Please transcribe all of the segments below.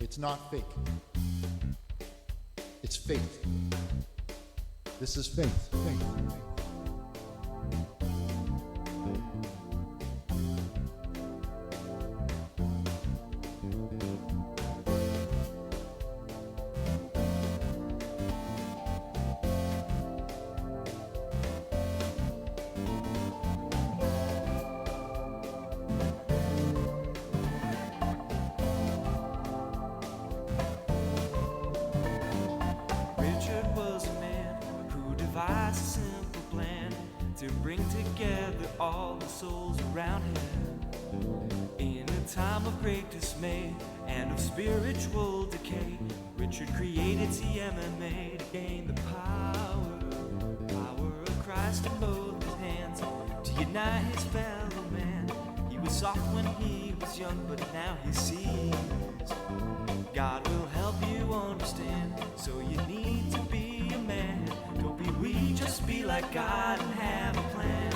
It's not fake. It's faith. This is faith. Faith. To bring together all the souls around him. In a time of great dismay and of spiritual decay, Richard created TMMA to gain the power of Christ in both his hands, to unite his fellow man. He was soft when he was young, but now he sees. God will help you understand, so you need to be a man. Don't be weak, just be like God and have a plan.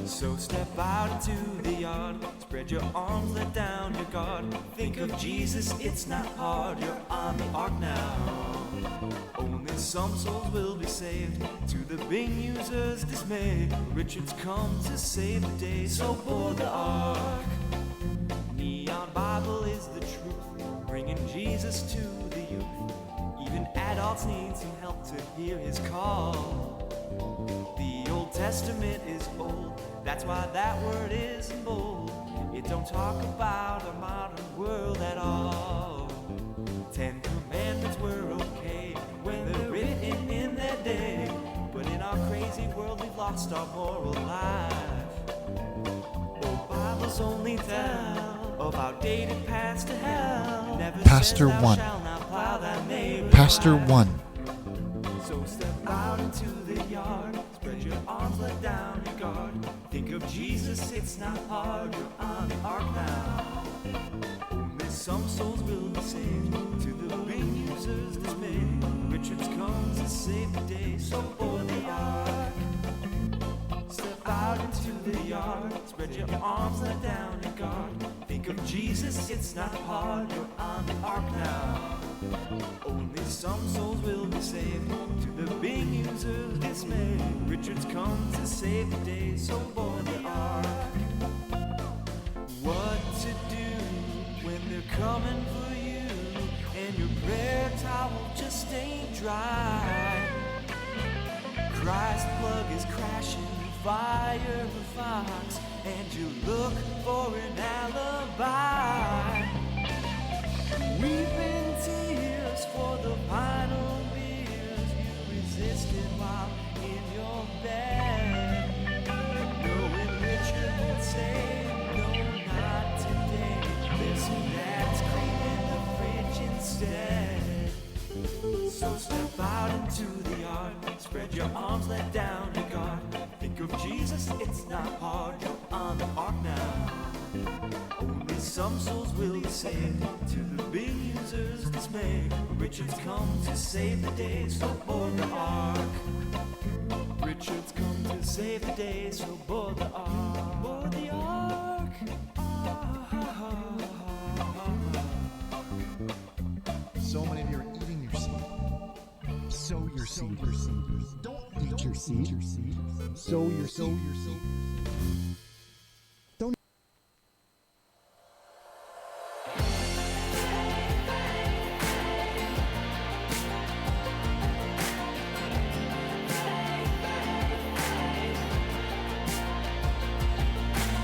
So step out into the yard, spread your arms, let down your guard. Think of Jesus, it's not hard, you're on the ark now. Only some souls will be saved, to the big user's dismay. Richard's come to save the day, so board the ark. Neon Bible is the truth, bringing Jesus to the youth. Even adults need some help to hear his call. The Old Testament is old, that's why that word is in bold. It don't talk about a modern world at all. 10 Commandments were okay when they're written in their day, but in our crazy world we've lost our moral life. Old Bibles only tell of outdated paths to hell. Never Pastor says thou 1. shalt not plow thy neighbor's Pastor life. 1. So step out into the yard, spread your arms, let down your guard. Think of Jesus, it's not hard, you're on the ark now. Only some souls will be saved, to the big user's dismay. Richard's come to save the day, so board the ark. Step out into the yard, spread your arms, let down your guard. Think of Jesus, it's not hard, you're on the ark now. Only some souls will be saved, to the big user's dismay. Richard's come to save the day, so board the ark. What to do when they're coming for you, and your prayer towel just ain't dry. Christ's plug is crashing, fire the fox, and you look for an alibi. Weeping tears for the final beers you resisted while in your bed. Knowing Richard would say, no, not today. There's some dad's cream in the fridge instead. So step out into the yard, spread your arms, let down your guard. Think of Jesus, it's not hard, you're on the ark now. Only some souls will be saved, to the big user's dismay. Richard's come to save the day, so board the ark. Richard's come to save the day, so board the ark. Board the ark. So many of you are eating your seed. Sow your seed. Don't eat your seed. Sow your seed. Don't.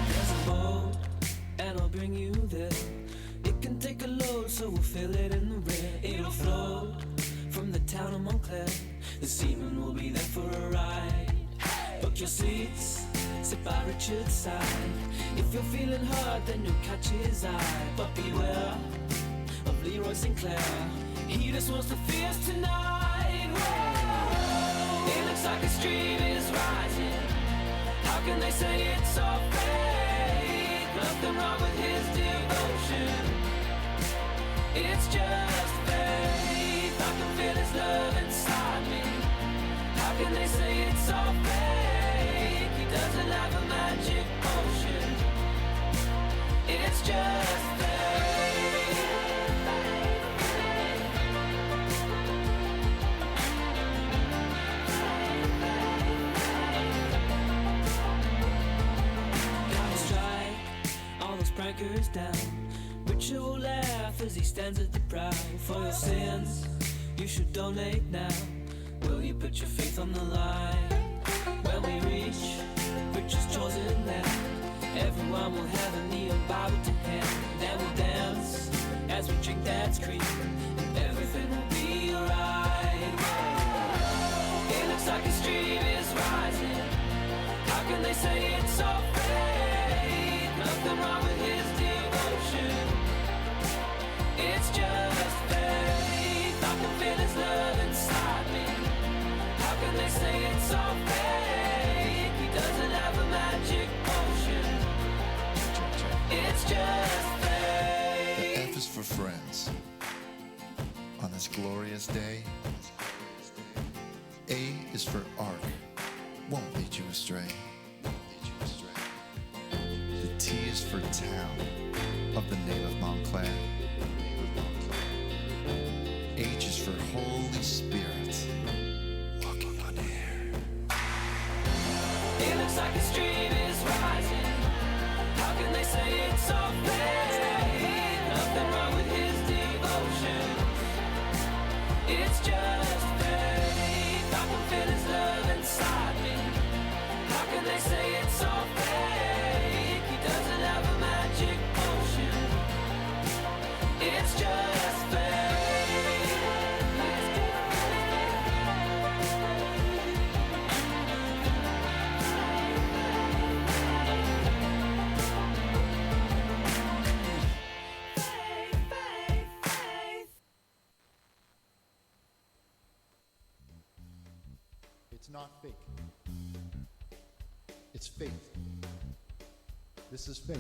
There's a boat, and I'll bring you there. It can take a load, so we'll fill it in the rear. It'll float from the town of Montclair. The seamen will be there for a ride. Book your seats, sit by Richard's side. If you're feeling hard, then you'll catch his eye. But beware of Leroy Sinclair. He just wants to fierce tonight. Whoa. It looks like a stream is rising. How can they say it's all fake? Nothing wrong with his devotion. It's just faith. I can feel his love inside me. How can they say it's all fake? He doesn't have a magic potion. It's just faith. strikers down. Richard will laugh as he stands at the prow. For your sins, you should donate now. Will you put your faith on the line? When we reach Richard's chosen land, everyone will have a kneel bowed to hand. Then we'll dance as we drink that cream, and everything will be alright. It looks like a stream is rising. How can they say it's all fake? Nothing wrong with his devotion. It's just faith. I can feel his love inside me. How can they say it's all fake? He doesn't have a magic potion. It's just faith. The F is for friends. On this glorious day. A is for ark. Won't lead you astray. The T is for town. Of the name of Montclair. H is for Holy Spirit. Walking on air. It looks like a stream is rising. How can they say it's all fake? Nothing wrong with his devotion. It's just faith. I can feel his love inside me. How can they say it's all fake? He doesn't have a magic potion. It's just faith. It's not fake. It's faith. This is faith.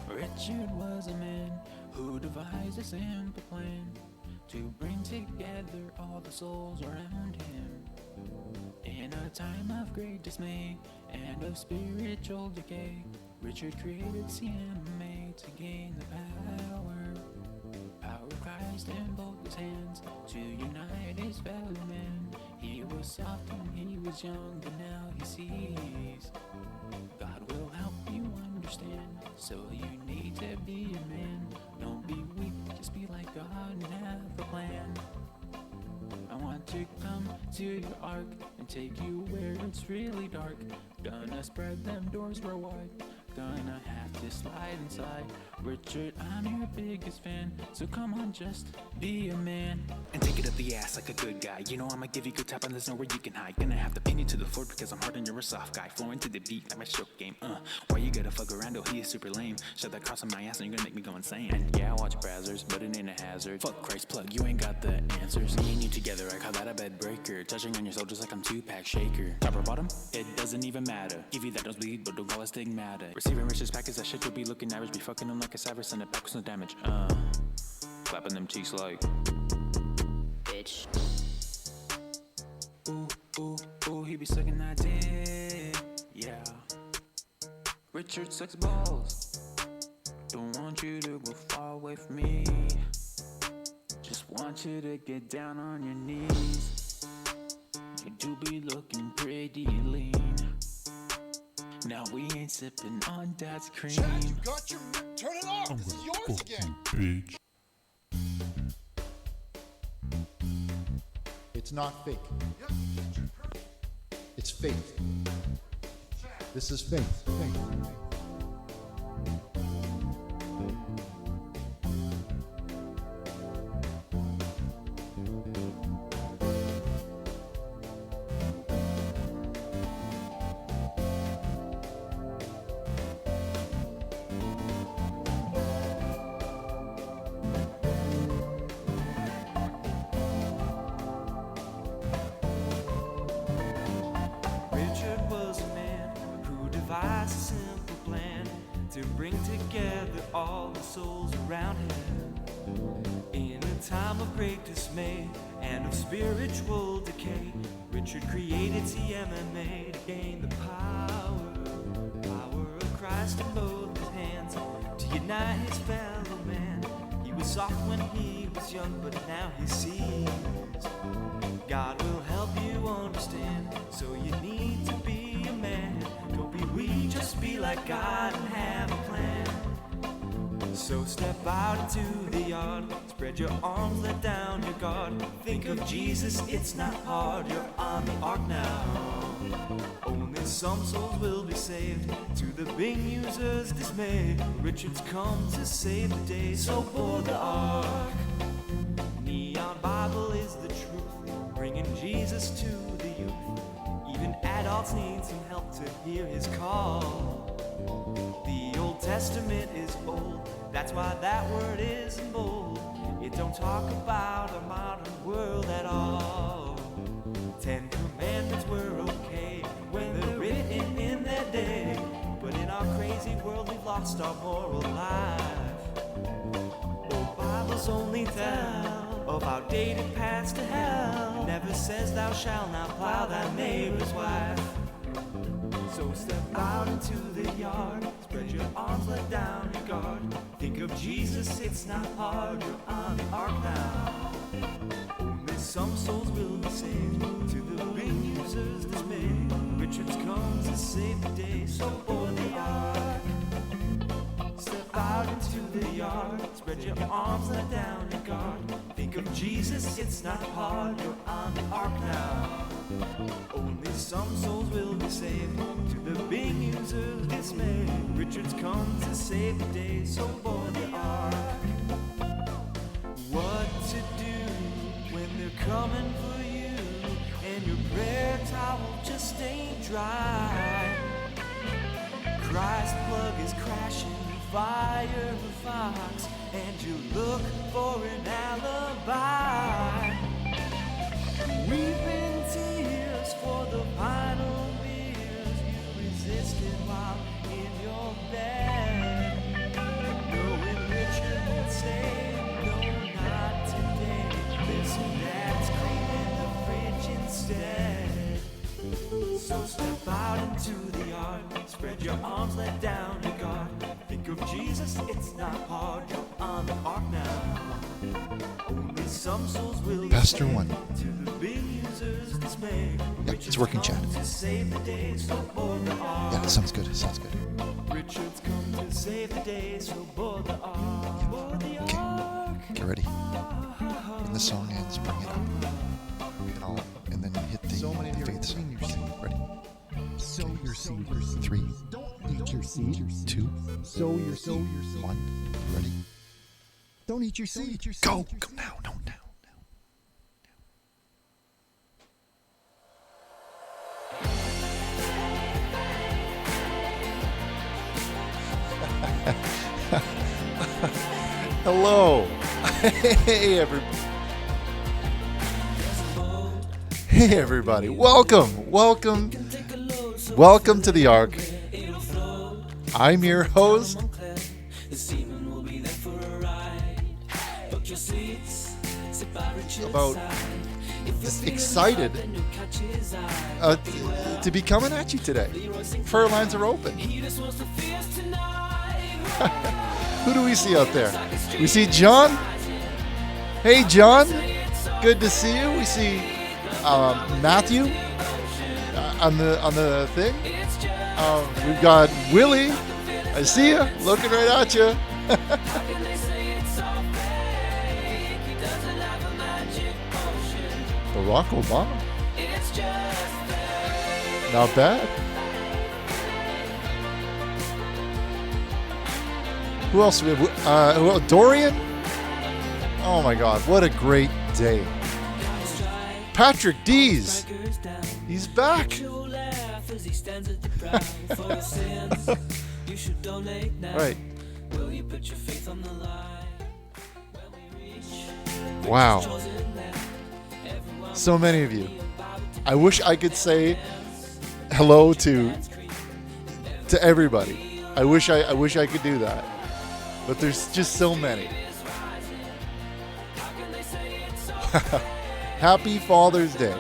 Richard was a man who devised a simple plan to bring together all the souls around him. In a time of great dismay and of spiritual decay, Richard created CMA to gain the power of Christ in both his hands to unite his fellow men. He was soft when he was young, but now he sees. God will help you understand, so you need to be a man. Don't be weak, just be like God and have a plan. I want to come to your ark and take you where it's really dark. Gonna spread them doors real wide, gonna have to slide inside. Richard, I'm your biggest fan, so come on, just be a man. And take it up the ass like a good guy. You know I'ma give you good tap and there's nowhere you can hide. Gonna have to pin you to the floor because I'm hard and you're a soft guy. Flowing to the beat like my stroke game. Why you gotta fuck around? Oh, he is super lame. Shove that cross on my ass and you're gonna make me go insane. And yeah, I watch Brazzers, but it ain't a hazard. Fuck Christ plug, you ain't got the answers. Me and you together, I call that a bed breaker. Touching on your soul just like I'm 2-pack shaker. Top or bottom, it doesn't even matter. Give you that nosebleed, but don't call it stigmata. Receiving Richard's package, that shit you'll be looking average. Be fucking him like a savage, send it back with no damage. Clapping them cheeks like Bitch. Ooh, he be sucking that dick. Yeah. Richard sucks balls. Don't want you to go far away from me. Just want you to get down on your knees. You do be looking pretty lean. Now we ain't sipping on dad's cream. Chad, you got your... Turn it off! This is yours again! Bitch. It's not fake. It's faith. This is faith. Richard was a man who devised a simple plan to bring together all the souls around him. In time of great dismay and of spiritual decay, Richard created TMMA to gain the power of Christ in both his hands, to unite his fellow man. He was soft when he was young, but now he sees. God will help you understand, so you need to be a man. Don't be weak, just be like God and have a plan. So step out into the yard, spread your arms, let down your guard. Think of Jesus, it's not hard, you're on the ark now. Only some souls will be saved, to the big user's dismay. Richard's come to save the day, so board the ark. Neon Bible is the truth, bringing Jesus to the youth. Even adults need some help to hear his call. The Old Testament is old, that's why that word is in bold. It don't talk about a modern world at all. 10 Commandments were okay when they're written in their day, but in our crazy world we've lost our moral life. Old Bibles only tell of outdated paths to hell. It never says thou shalt not plow thy neighbor's wife. So step out into the yard, spread your arms, let down your guard. Think of Jesus, it's not hard, you're on the ark now. Only some souls will be saved, to the big user's dismay. Richard's come to save the day, so board the ark. Step out into the yard, spread your arms, let down your guard. Think of Jesus, it's not hard, you're on the ark now. Only some souls will be saved, to the big user's dismay. Richard's come to save the day, so board the ark. What to do when they're coming for you, and your prayer towel just ain't dry? Christ's plug is crashing, fire the fox, and you look for an alibi. Weeping tears for the final beers you resisted while in your bed. Knowing Richard would say, no, not today. Listen, that's cleaning the fridge instead. So step out into the yard, spread your arms, let down your guard. Think of Jesus, it's not hard, you're on the ark now. Only some souls will Pastor One. to the big user's dismay. Yeah, it's working, Chad. To save the day, so board the ark. Yeah, sounds good. Sounds good. Richard's come to save the day, so board the ark. Board the Okay. ark. Get ready. When the song ends, bring it up. And then hit the So many of you are faith song. eating your seed. Ready? Sow your seed. 3, Don't eat your seed. 2, Sow your seed. 1. Ready? Don't eat your seed. Go! Go now! No, now! Hello! Hey, everybody! Hey, everybody! Welcome! Welcome! Welcome to the Ark. I'm your host. About excited to be coming at you today. Prayer lines are open. Who do we see out there? We see John. Hey, John. Good to see you. We see Matthew on the thing. We've got Willie. I see you. Looking right at you. Barack Obama. Not bad. Who else? Dorian? Oh my God, what a great day. Patrick Dees. He's back. Right. Wow. So many of you. I wish I could say hello to everybody. I wish I could do that. But there's just so many. Happy Father's Day.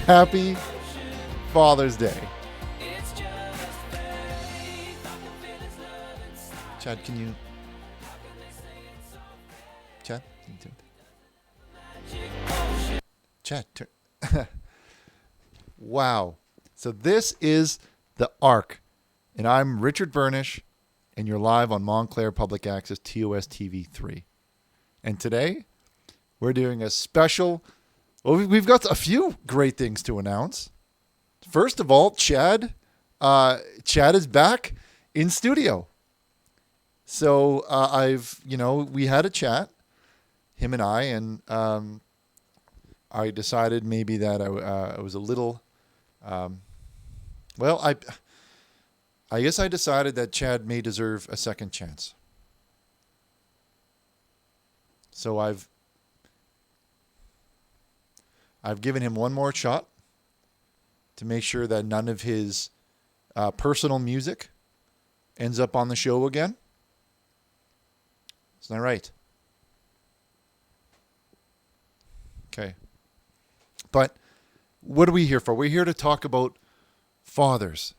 Happy Father's Day. Chad, can you... Chad? Can you turn... Chad, turn... Wow. So this is the Arc. And I'm Richard Burnish, and you're live on Montclair Public Access TOS TV 3. And today, we're doing a special... Well, we've got a few great things to announce. First of all, Chad is back in studio. So we had a chat, him and I, and I decided maybe that I was a little... I guess I decided that Chad may deserve a second chance. So I've given him one more shot to make sure that none of his personal music ends up on the show again. Isn't that right? Okay. But what are we here for? We're here to talk about fathers.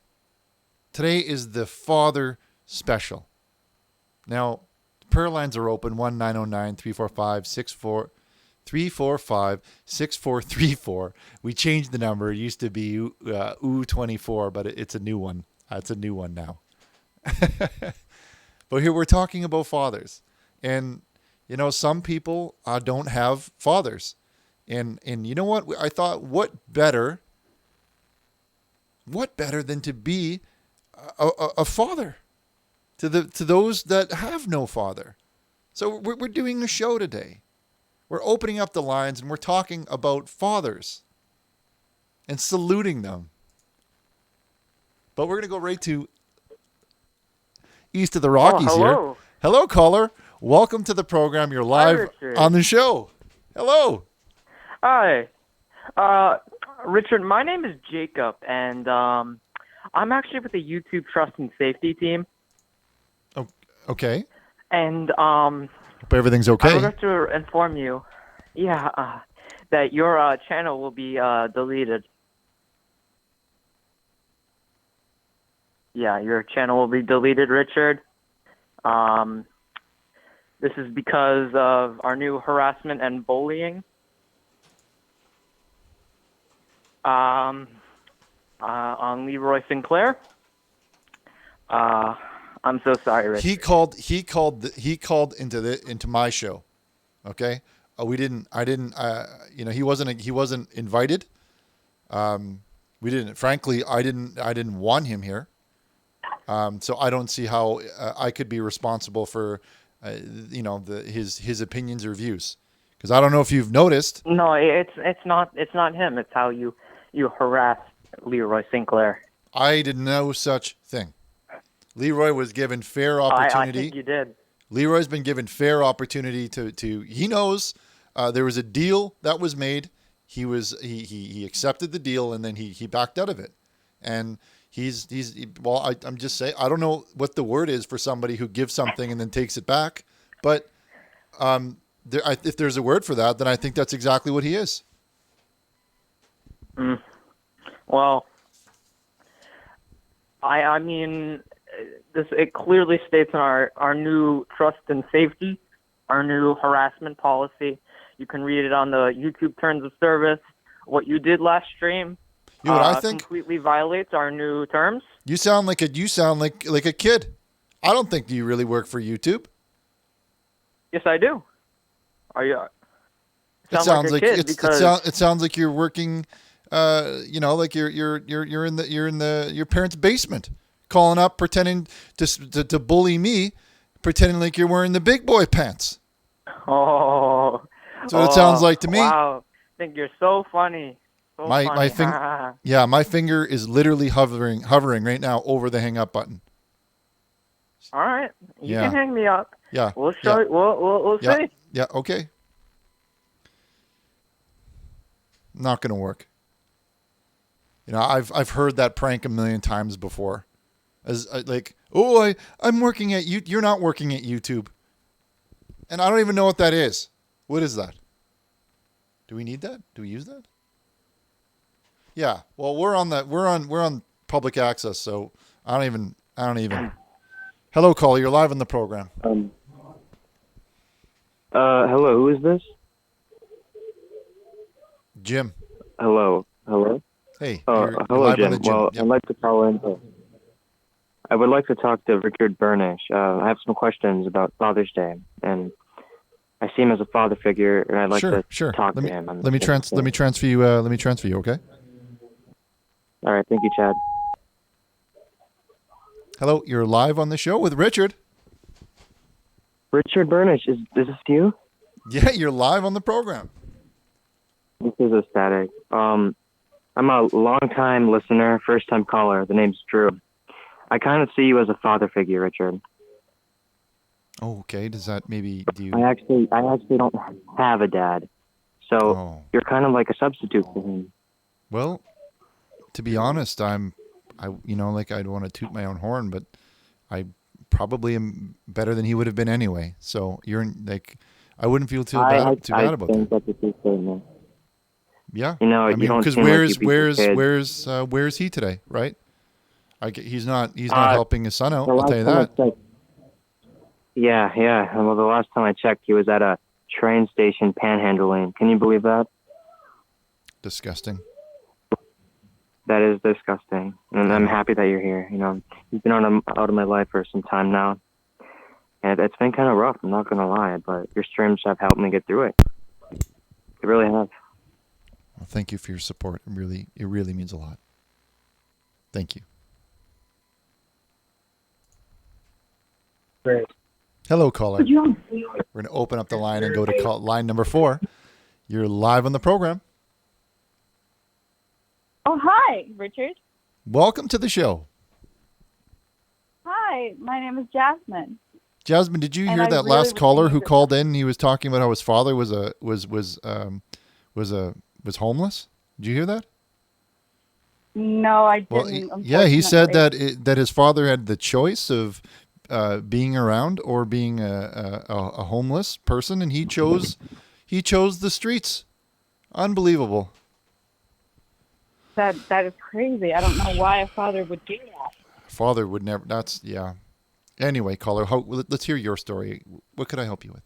Today is the Father Special. Now, prayer lines are open, 1-909-345-6434. We changed the number. It used to be U24, but it's a new one. It's a new one now. But here we're talking about fathers. And, some people don't have fathers. And you know what? I thought, what better than to be a father to those that have no father. So we're doing a show today. We're opening up the lines and we're talking about fathers and saluting them. But we're going to go right to east of the Rockies here. Hello, caller. Welcome to the program. You're live on the show. Hello. Hi. Richard, my name is Jacob, and I'm actually with the YouTube Trust and Safety team. Oh, okay. And hope everything's okay. I would like to inform you, that your channel will be deleted. Yeah, your channel will be deleted, Richard. This is because of our new harassment and bullying. On Leroy Sinclair. I'm so sorry, Richard. He called into my show. Okay. He wasn't invited. Frankly, I didn't want him here. So I don't see how I could be responsible for, his opinions or views. Because I don't know if you've noticed. No, it's not him. It's how you harassed Leroy Sinclair. I did no such thing. Leroy was given fair opportunity. I think you did. Leroy's been given fair opportunity to he knows there was a deal that was made. He accepted the deal and then he backed out of it. And I'm just saying, I don't know what the word is for somebody who gives something and then takes it back, but if there's a word for that, then I think that's exactly what he is. Well, I mean, it clearly states in our new trust and safety, our new harassment policy. You can read it on the YouTube terms of service. What you did last stream, you know what I think? Completely violates our new terms. You sound like a kid. I don't think you really work for YouTube. Yes, I do. Are you? It sounds like it sounds like you're working. Like you're in your parents' basement, calling up, pretending to bully me, pretending like you're wearing the big boy pants. Oh, that's what it sounds like to me. Wow, I think you're so funny. My finger, my finger is literally hovering right now over the hang up button. All right, you can hang me up. Yeah, we'll show. Yeah. We'll see. Yeah, okay. Not gonna work. I've heard that prank a million times before, I'm working at you. You're not working at YouTube, and I don't even know what that is. What is that? Do we need that? Do we use that? Yeah. Well, we're on public access, so I don't even. Hello, caller. You're live on the program. Hello, who is this? Jim. Hello. Hey. Hello, live on Jim. the Jim. Well, Yep. I'd like to call in. I would like to talk to Richard Burnish. I have some questions about Father's Day, and I see him as a father figure, and I'd like to talk to him. Let me transfer you. Let me transfer you. Okay. All right, thank you, Chad. Hello. You're live on the show with Richard. Richard Burnish, is this you? Yeah, you're live on the program. This is ecstatic. I'm a long-time listener, first-time caller. The name's Drew. I kind of see you as a father figure, Richard. Oh, okay. Does that maybe do you? I actually don't have a dad, so Oh. you're kind of like a substitute for him. Well, to be honest, I don't want to toot my own horn, but I probably am better than he would have been anyway. So I wouldn't feel too bad about that. I think that's a true statement. Yeah. You know, I you mean, don't because seem like you where's he today, right? He's not helping his son out. I'll tell you that. Yeah. Well, the last time I checked, he was at a train station panhandling. Can you believe that? Disgusting. That is disgusting. And I'm happy that you're here. You know, you've been out of my life for some time now. And it's been kind of rough, I'm not going to lie, but your streams have helped me get through it. They really have. Well, thank you for your support. It really means a lot. Thank you. Great. Hello, caller. We're going to open up the line and go to line number 4. You're live on the program. Oh, hi, Richard. Welcome to the show. Hi, my name is Jasmine. Jasmine, did you hear I that really last was caller who thinking called in? He was talking about how his father was homeless. Did you hear that? No, I Well, didn't. yeah, he said unfortunately. that his father had the choice of being around or being a homeless person, and he chose the streets. Unbelievable. That is crazy. I don't know why a father would do that. Father would never. That's yeah. Anyway, caller, let's hear your story. What could I help you with?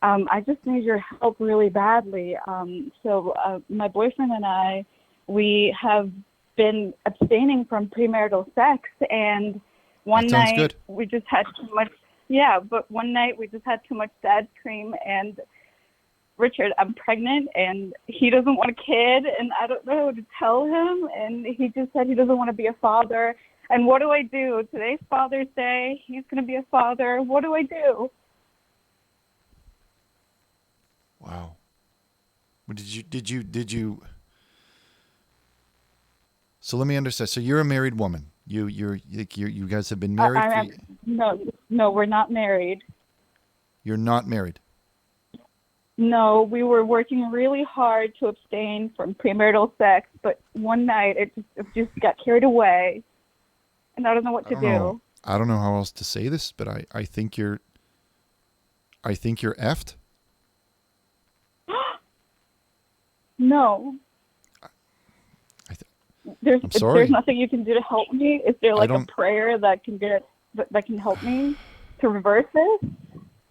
I just need your help really badly. My boyfriend and I, we have been abstaining from premarital sex, and one That sounds night good. we just had too much. Yeah, but one night we just had too much dad cream, and Richard, I'm pregnant, and he doesn't want a kid, and I don't know what to tell him, and he just said he doesn't want to be a father. And what do I do? Today's Father's Day. He's going to be a father. What do I do? Wow. Did you? So let me understand. So you're a married woman. You guys have been married. No, we're not married. You're not married. No, we were working really hard to abstain from premarital sex, but one night it just got carried away, and I don't know what to do. I don't know how else to say this, but I think you're effed. No. I'm sorry. There's nothing you can do to help me. Is there like a don't- prayer that can help me to reverse this?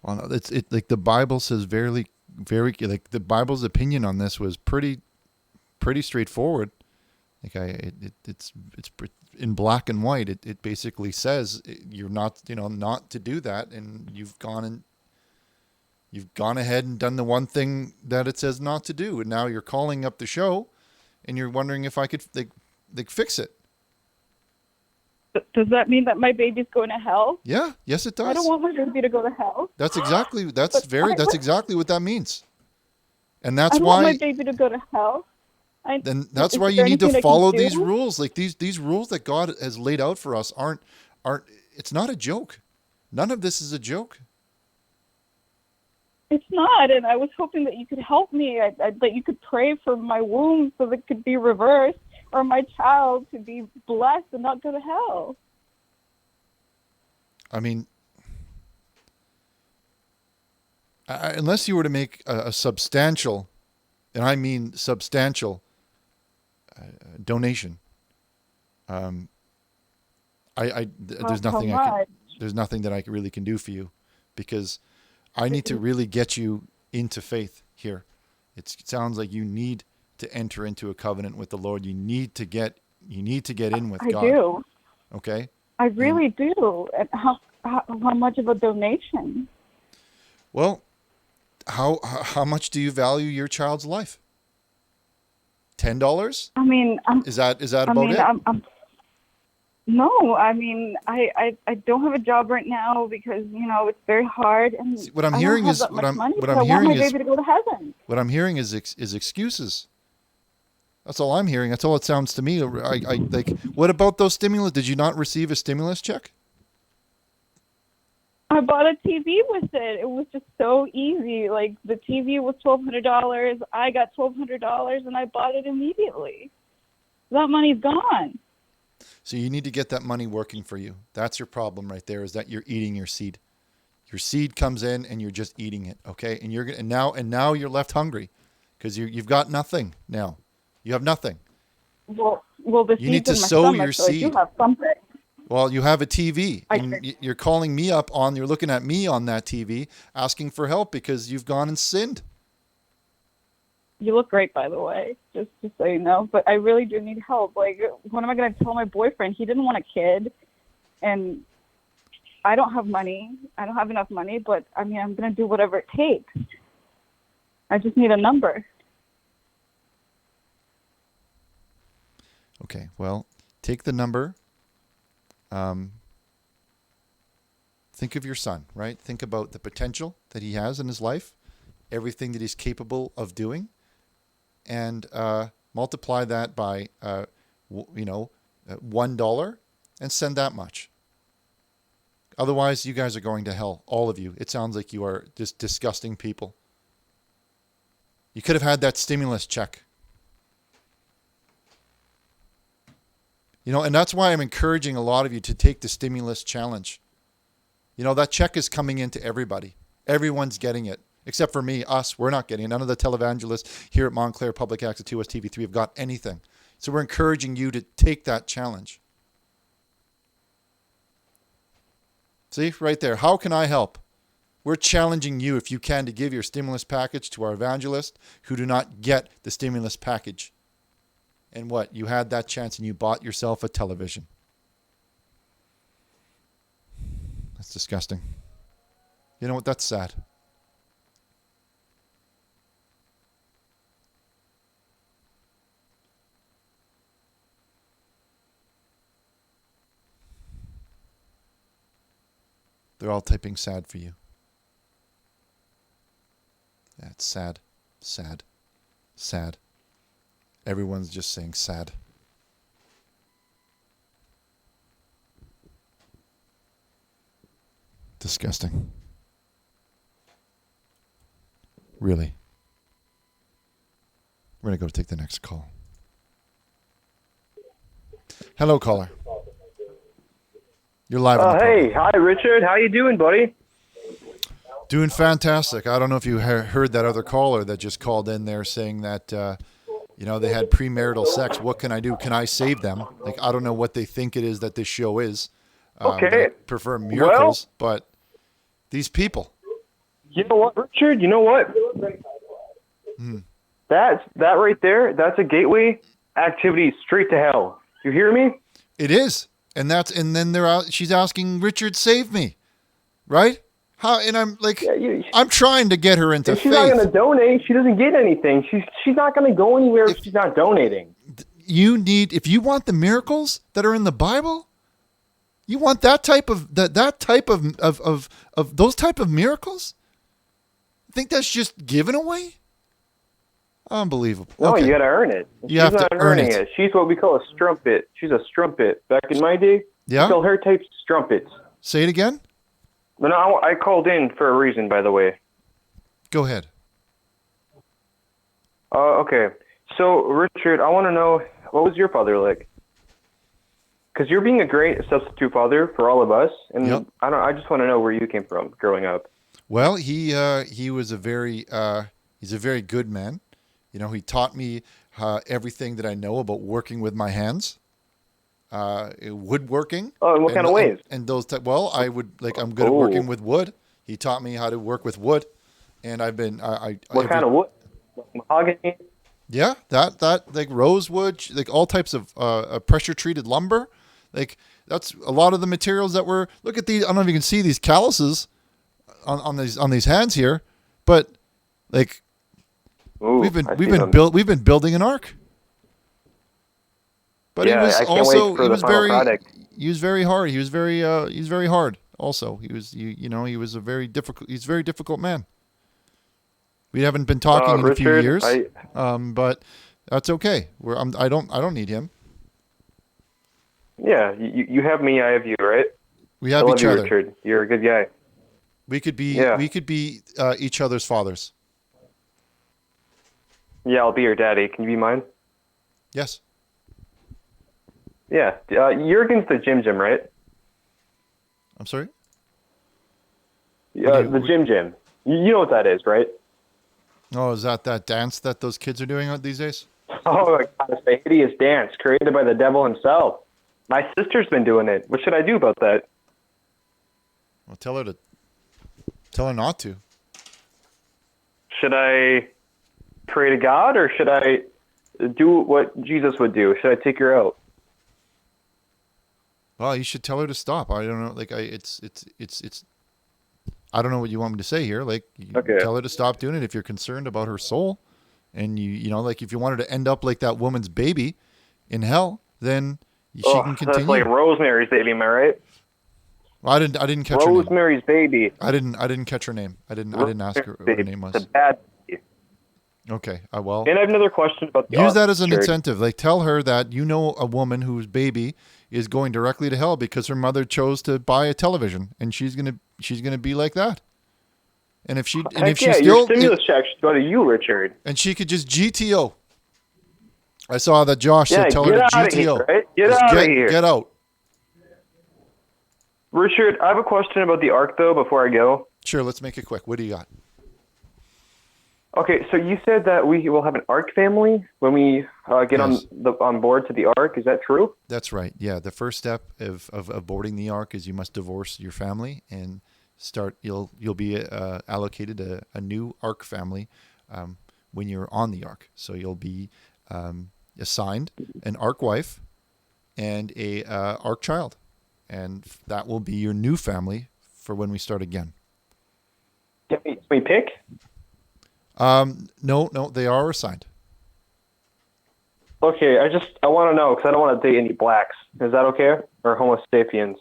Well, no, it's like the Bible says very like the Bible's opinion on this was pretty straightforward. Like it's in black and white. It basically says you're not not to do that, and you've gone ahead and done the one thing that it says not to do, and now you're calling up the show, and you're wondering if I could like fix it. Does that mean that my baby's going to hell? Yeah, yes, it does. I don't want my baby to go to hell. That's exactly that's what that means, and I that's don't want my why. baby to go to hell. Then that's Is why you there need to anything I can follow do? these rules. Like these rules that God has laid out for us aren't. It's not a joke. None of this is a joke. It's not, and I was hoping that you could help me. That you could pray for my womb so that it could be reversed, or my child to be blessed and not go to hell. I mean, unless you were to make a substantial, and I mean substantial, donation, there's nothing there's nothing that I really can do for you, because I need to really get you into faith here. It sounds like you need to enter into a covenant with the Lord. You need to get in with God. I do. Okay. I really do. And how much of a donation? Well, how much do you value your child's life? $10? I mean, is that about it? No, I mean, I don't have a job right now because it's very hard, and see, what I'm hearing is what I'm hearing is I want my baby to go to heaven. What I'm hearing is excuses. That's all I'm hearing. That's all it sounds to me. I like. What about those stimulus? Did you not receive a stimulus check? I bought a TV with it. It was just so easy. Like, the TV was $1,200. I got $1,200, and I bought it immediately. That money's gone. So you need to get that money working for you. That's your problem right there, is that you're eating your seed. Your seed comes in and you're just eating it, okay? And now you're left hungry because you've got nothing now. You have nothing. Well, the you need to in my sow stomach, your so seed. I do have something. Well, you have a TV, and you're calling me up you're looking at me on that TV, asking for help because you've gone and sinned. You look great, by the way, just so you know. But I really do need help. Like, what am I going to tell my boyfriend? He didn't want a kid, and I don't have money. I don't have enough money, but, I mean, I'm going to do whatever it takes. I just need a number. Okay, well, take the number. Think of your son, right? Think about the potential that he has in his life, everything that he's capable of doing, and multiply that by $1 and send that much. Otherwise, you guys are going to hell, all of you. It sounds like you are just disgusting people. You could have had that stimulus check. And that's why I'm encouraging a lot of you to take the stimulus challenge. That check is coming into everybody. Everyone's getting it. Except for me, us, we're not getting it. None of the televangelists here at Montclair Public Access 2S TV3 have got anything. So we're encouraging you to take that challenge. See, right there. How can I help? We're challenging you, if you can, to give your stimulus package to our evangelists who do not get the stimulus package. And what? You had that chance and you bought yourself a television. That's disgusting. You know what? That's sad. They're all typing sad for you. That's sad. Sad. Sad. Everyone's just saying sad. Disgusting. Really. We're going to go take the next call. Hello, caller. You're live on the Hey, hi, Richard. How you doing, buddy? Doing fantastic. I don't know if you heard that other caller that just called in there saying that, they had premarital sex. What can I do? Can I save them? Like, I don't know what they think it is that this show is. Okay. They prefer miracles, but these people. You know what, Richard? You know what? That right there, that's a gateway activity straight to hell. You hear me? It is. And then they're out. She's asking, Richard, save me. Right? How? And I'm like, I'm trying to get her into faith. She's not going to donate. She doesn't get anything. She's not going to go anywhere if she's not donating. If you want the miracles that are in the Bible, you want that type of those type of miracles? I think that's just given away? Unbelievable. No, okay. You got to earn it. You have to earn it. She's what we call a strumpet. She's a strumpet. Back in my day, yeah? we call her types strumpets. Say it again? No, I called in for a reason, by the way. Go ahead. Okay. So, Richard, I want to know, what was your father like? Because you're being a great substitute father for all of us, and yep. I just want to know where you came from growing up. Well, he was a very he's a very good man. You know, he taught me everything that I know about working with my hands, woodworking. Oh, in what kind of ways? And those type. Well, I'm good at Oh. working with wood. He taught me how to work with wood, and I've been What kind of wood? Mahogany? Yeah, that like rosewood, like all types of pressure treated lumber. Like that's a lot of the materials that were. Look at these. I don't know if you can see these calluses on these hands here, but like Ooh, we've I been see them. building an ark. But Yeah, he was I can't also wait for he the was final very product. he was very hard. He was very hard. Also, he was he was a very difficult. He's a very difficult man. We haven't been talking in a few Richard, years, but that's okay. I don't need him. Yeah, you have me, I have you, right? We have I love each you, other. Richard. You're a good guy. We could be Yeah. each other's fathers. Yeah, I'll be your daddy. Can you be mine? Yes. Yeah. You're against the Jim, right? I'm sorry. The Jim. You know what that is, right? Oh, is that dance that those kids are doing these days? Oh my God, it's a hideous dance created by the devil himself. My sister's been doing it. What should I do about that? Well, tell her not to. Should I pray to God, or should I do what Jesus would do? Should I take her out? Well, you should tell her to stop. I don't know. Like it's. I don't know what you want me to say here. Like, Okay. tell her to stop doing it if you're concerned about her soul, and you know, like if you want her to end up like that woman's baby in hell, then she can continue. That's like Rosemary's Baby, am I right? Well, I didn't catch her name. Rosemary's Baby. I didn't catch her name. I didn't ask her what her name was. The bad baby. Okay. Well. And I have another question about the Use that as an Richard. incentive. Like, tell her that you know a woman whose baby is going directly to hell because her mother chose to buy a television, and she's gonna be like that. And if she your stimulus check should go to you, Richard. and she could just GTO. I saw that Josh Yeah, said tell her get to outta GTO. here, right? Get Just outta here. Get out. Richard, I have a question about the Ark, though, before I go. Sure, let's make it quick. What do you got? Okay, so you said that we will have an Ark family when we get Yes. on board to the Ark. Is that true? That's right. Yeah, the first step of boarding the Ark is you must divorce your family and start. You'll be allocated a new Ark family when you're on the Ark. So you'll be assigned an Ark wife and a Ark child, and that will be your new family for when we start again. Can we pick? No, they are assigned. Okay, I want to know because I don't want to date any blacks. Is that okay? Or Homo sapiens?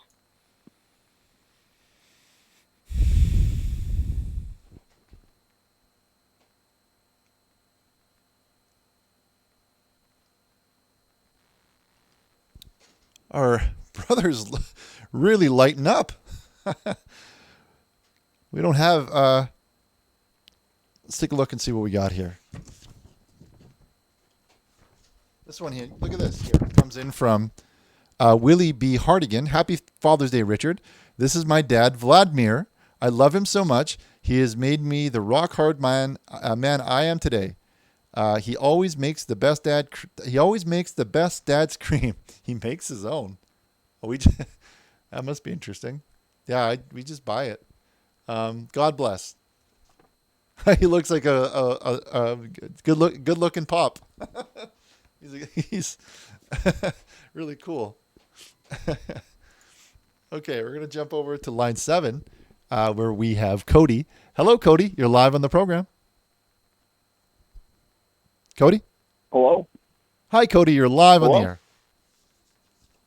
Our brothers really lighten up. We don't have. Let's take a look and see what we got here. This one here, look at this. Here it comes in from Willie B. Hardigan. Happy Father's Day, Richard. This is my dad, Vladimir. I love him so much. He has made me the rock hard man I am today. He always makes the best dad. He always makes the best dad's cream. He makes his own. Oh, that must be interesting. Yeah, we just buy it. God bless. He looks like a good looking pop. He's really cool. Okay, we're gonna jump over to line 7, where we have Cody. Hello, Cody. You're live on the program. Cody. Hello? Hi, Cody. You're live on the air.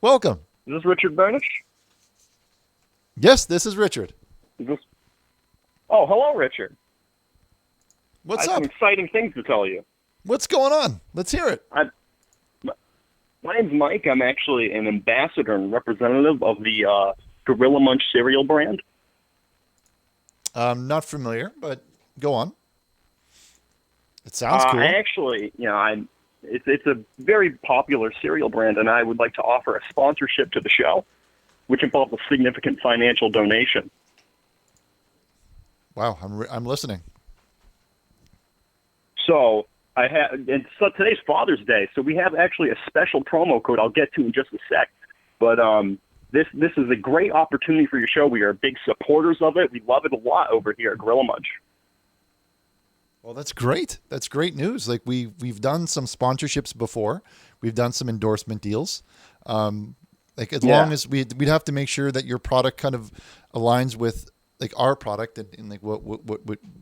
Welcome. Is this Richard Burnish? Yes, this is Richard. Is this... Oh, hello, Richard. What's I have up? some exciting things to tell you. What's going on? Let's hear it. My name's Mike. I'm actually an ambassador and representative of the Gorilla Munch cereal brand. Not familiar, but go on. It sounds cool. I actually, it's a very popular cereal brand, and I would like to offer a sponsorship to the show, which involves a significant financial donation. Wow, I'm listening. So and so today's Father's Day, so we have actually a special promo code I'll get to in just a sec. But this is a great opportunity for your show. We are big supporters of it. We love it a lot over here at Gorilla Munch. Well, that's great. That's great news. Like we've done some sponsorships before. We've done some endorsement deals. Like as long as we'd have to make sure that your product kind of aligns with like our product and like what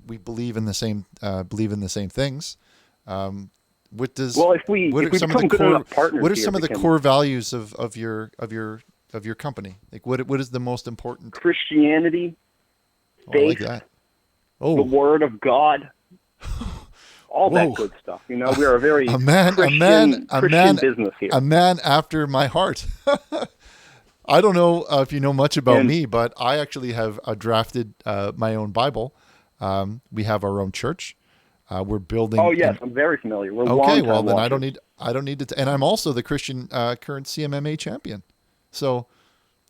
we believe in the same things. What does if we become good enough partners, what are some of the core values of your company? Like what is the most important? Christianity, faith, I like that. The Word of God, all that good stuff. You know, we are a very Christian business here. A man after my heart. I don't know if you know much about me, but I actually have drafted my own Bible. We have our own church. We're building. Oh yes, I'm very familiar. We're okay. Well, then watchers. I don't need to. And I'm also the Christian current CMMA champion. So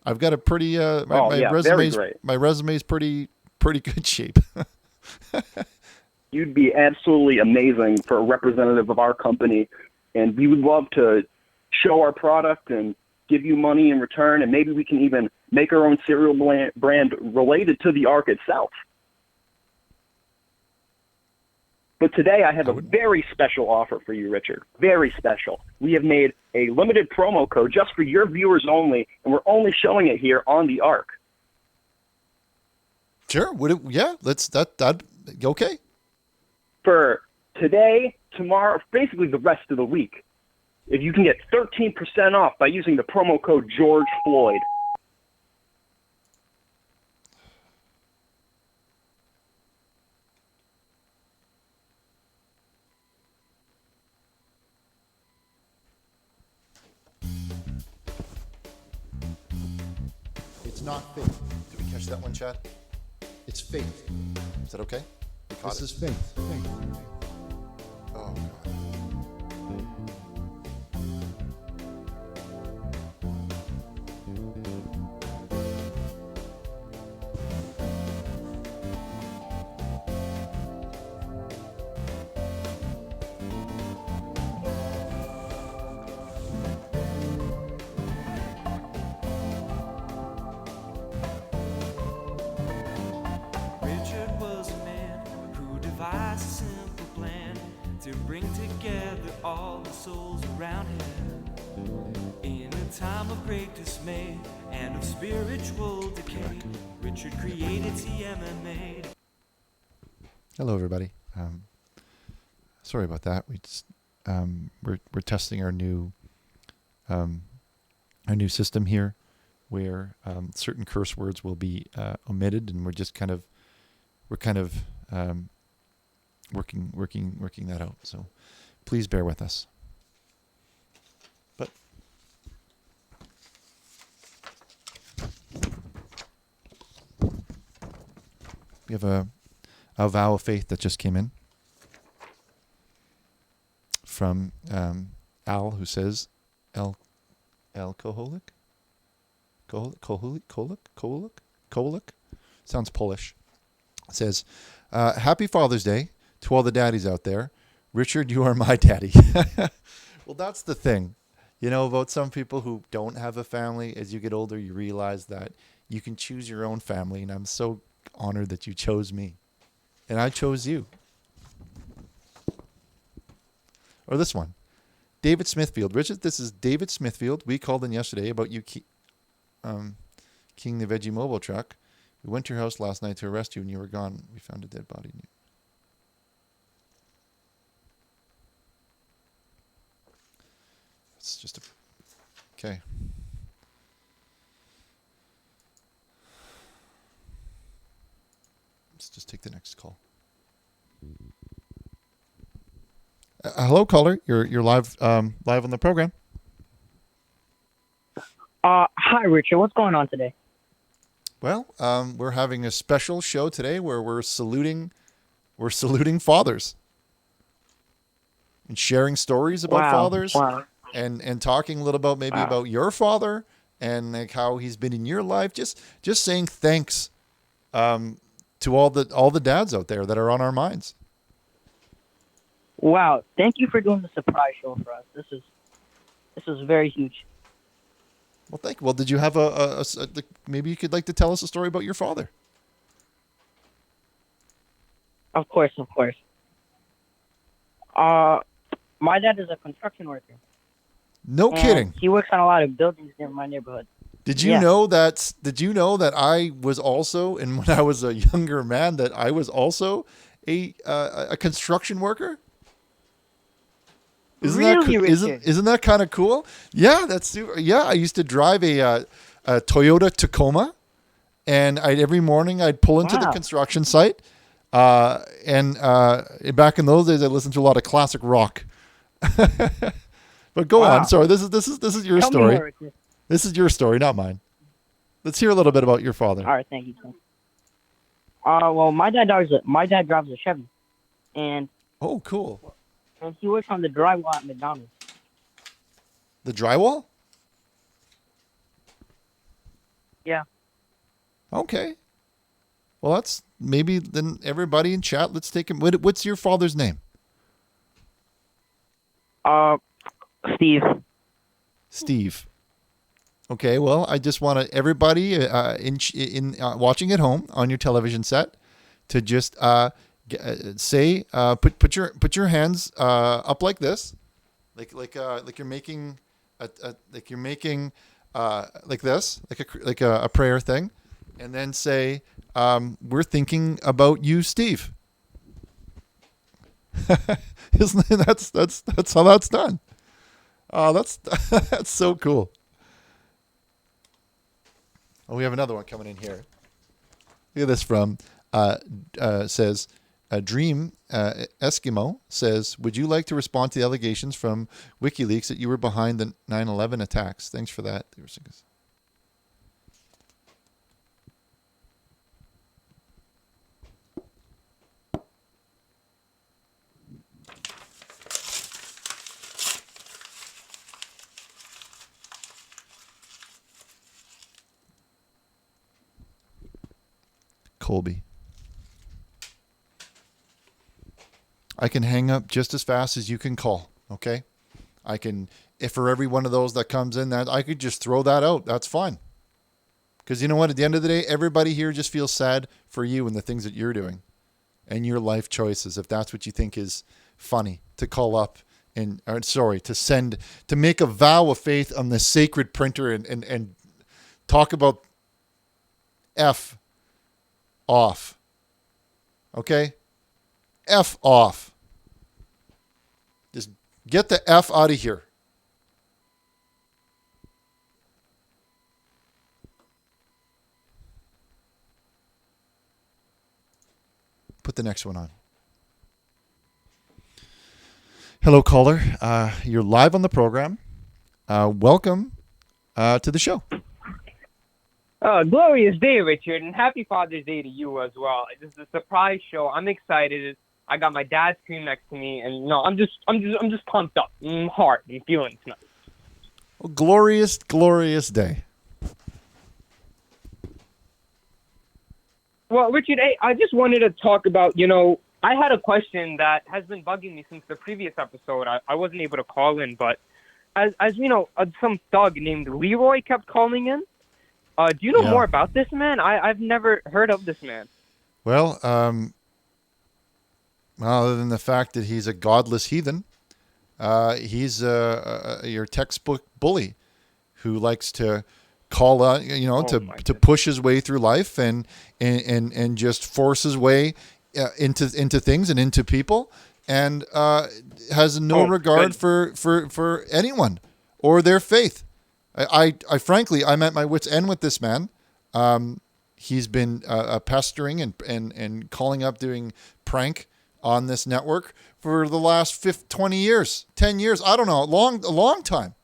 I've got a pretty my resume is pretty good shape. You'd be absolutely amazing for a representative of our company, and we would love to show our product and give you money in return, and maybe we can even make our own cereal brand related to the Ark itself. But today I have a very special offer for you, Richard. Very special. We have made a limited promo code just for your viewers only, and we're only showing it here on the Ark. Sure. Okay. For today, tomorrow, basically the rest of the week, if you can get 13% off by using the promo code George Floyd. It's not faith. Did we catch that one, Chad? It's faith. Is that okay? This is faith. Oh, God. Richard was a man who devised a simple plan to bring together all the souls around him. In a time of great dismay and of spiritual decay, Richard created CMMA. Hello, everybody. Sorry about that. We just we're testing our new system here, where certain curse words will be omitted, and we're kind of working that out. So please bear with us. But we have a vow of faith that just came in from Al, who says, alcoholic? Koholic? Sounds Polish. It says, happy Father's Day to all the daddies out there. Richard, you are my daddy. Well, that's the thing. You know, about some people who don't have a family, as you get older, you realize that you can choose your own family. And I'm so honored that you chose me. And I chose you. Or this one. David Smithfield. Richard, this is David Smithfield. We called in yesterday about you King the Veggie Mobile Truck. We went to your house last night to arrest you and you were gone. We found a dead body. It's just okay. Let's just take the next call. Hello, caller. You're live live on the program. Hi, Richard. What's going on today? Well, we're having a special show today where we're saluting fathers and sharing stories about fathers and talking a little about about your father and like how he's been in your life. Just saying thanks to all the dads out there that are on our minds. Wow, thank you for doing the surprise show for us. This is very huge. Well, thank you. Well, did you have maybe you could like to tell us a story about your father? Of course. My dad is a construction worker. No kidding. He works on a lot of buildings near my neighborhood. Did you know that I was also, and when I was a younger man, that I was also a construction worker? Isn't that kind of cool? Yeah, that's super. Yeah, I used to drive a Toyota Tacoma, and every morning I'd pull into the construction site. And back in those days, I listened to a lot of classic rock. But go on. Sorry, this is your story. This is your story, not mine. Let's hear a little bit about your father. All right, thank you. Well, my dad drives a Chevy, and oh, cool. And he works on the drywall at McDonald's. The drywall? Yeah. Okay. Well, that's maybe then everybody in chat. Let's take him. What's your father's name? Steve. Steve. Okay. Well, I just want everybody in watching at home on your television set to just say put your hands up like this, like you're making like this, like a prayer thing, and then say we're thinking about you, Steve. That's how that's done. That's so cool. Oh, we have another one coming in here. Look at this from says Dream Eskimo says, would you like to respond to the allegations from WikiLeaks that you were behind the 9/11 attacks? Thanks for that. Colby. I can hang up just as fast as you can call. Okay. I can, if for every one of those that comes in, that I could just throw that out. That's fine. Because you know what? At the end of the day, everybody here just feels sad for you and the things that you're doing and your life choices. If that's what you think is funny to call up to make a vow of faith on the sacred printer and talk about F off. Okay? F off. Just get the F out of here. Put the next one on. Hello, caller. You're live on the program. Welcome to the show. Glorious day, Richard, and happy Father's Day to you as well. This is a surprise show. I'm excited. I got my dad's screen next to me, and no, I'm just pumped up. I'm feeling tonight. Well, glorious day. Well, Richard, hey, I just wanted to talk about, I had a question that has been bugging me since the previous episode. I wasn't able to call in, but as you know, some thug named Leroy kept calling in. Do you know more about this man? I've never heard of this man. Well, other than the fact that he's a godless heathen, he's your textbook bully who likes to call out, to push his way through life and just force his way into things and into people, and has no regard for anyone or their faith. I frankly, I'm at my wit's end with this man. He's been pestering and calling up, doing prank on this network for the last 20 years, 10 years. I don't know, a long time.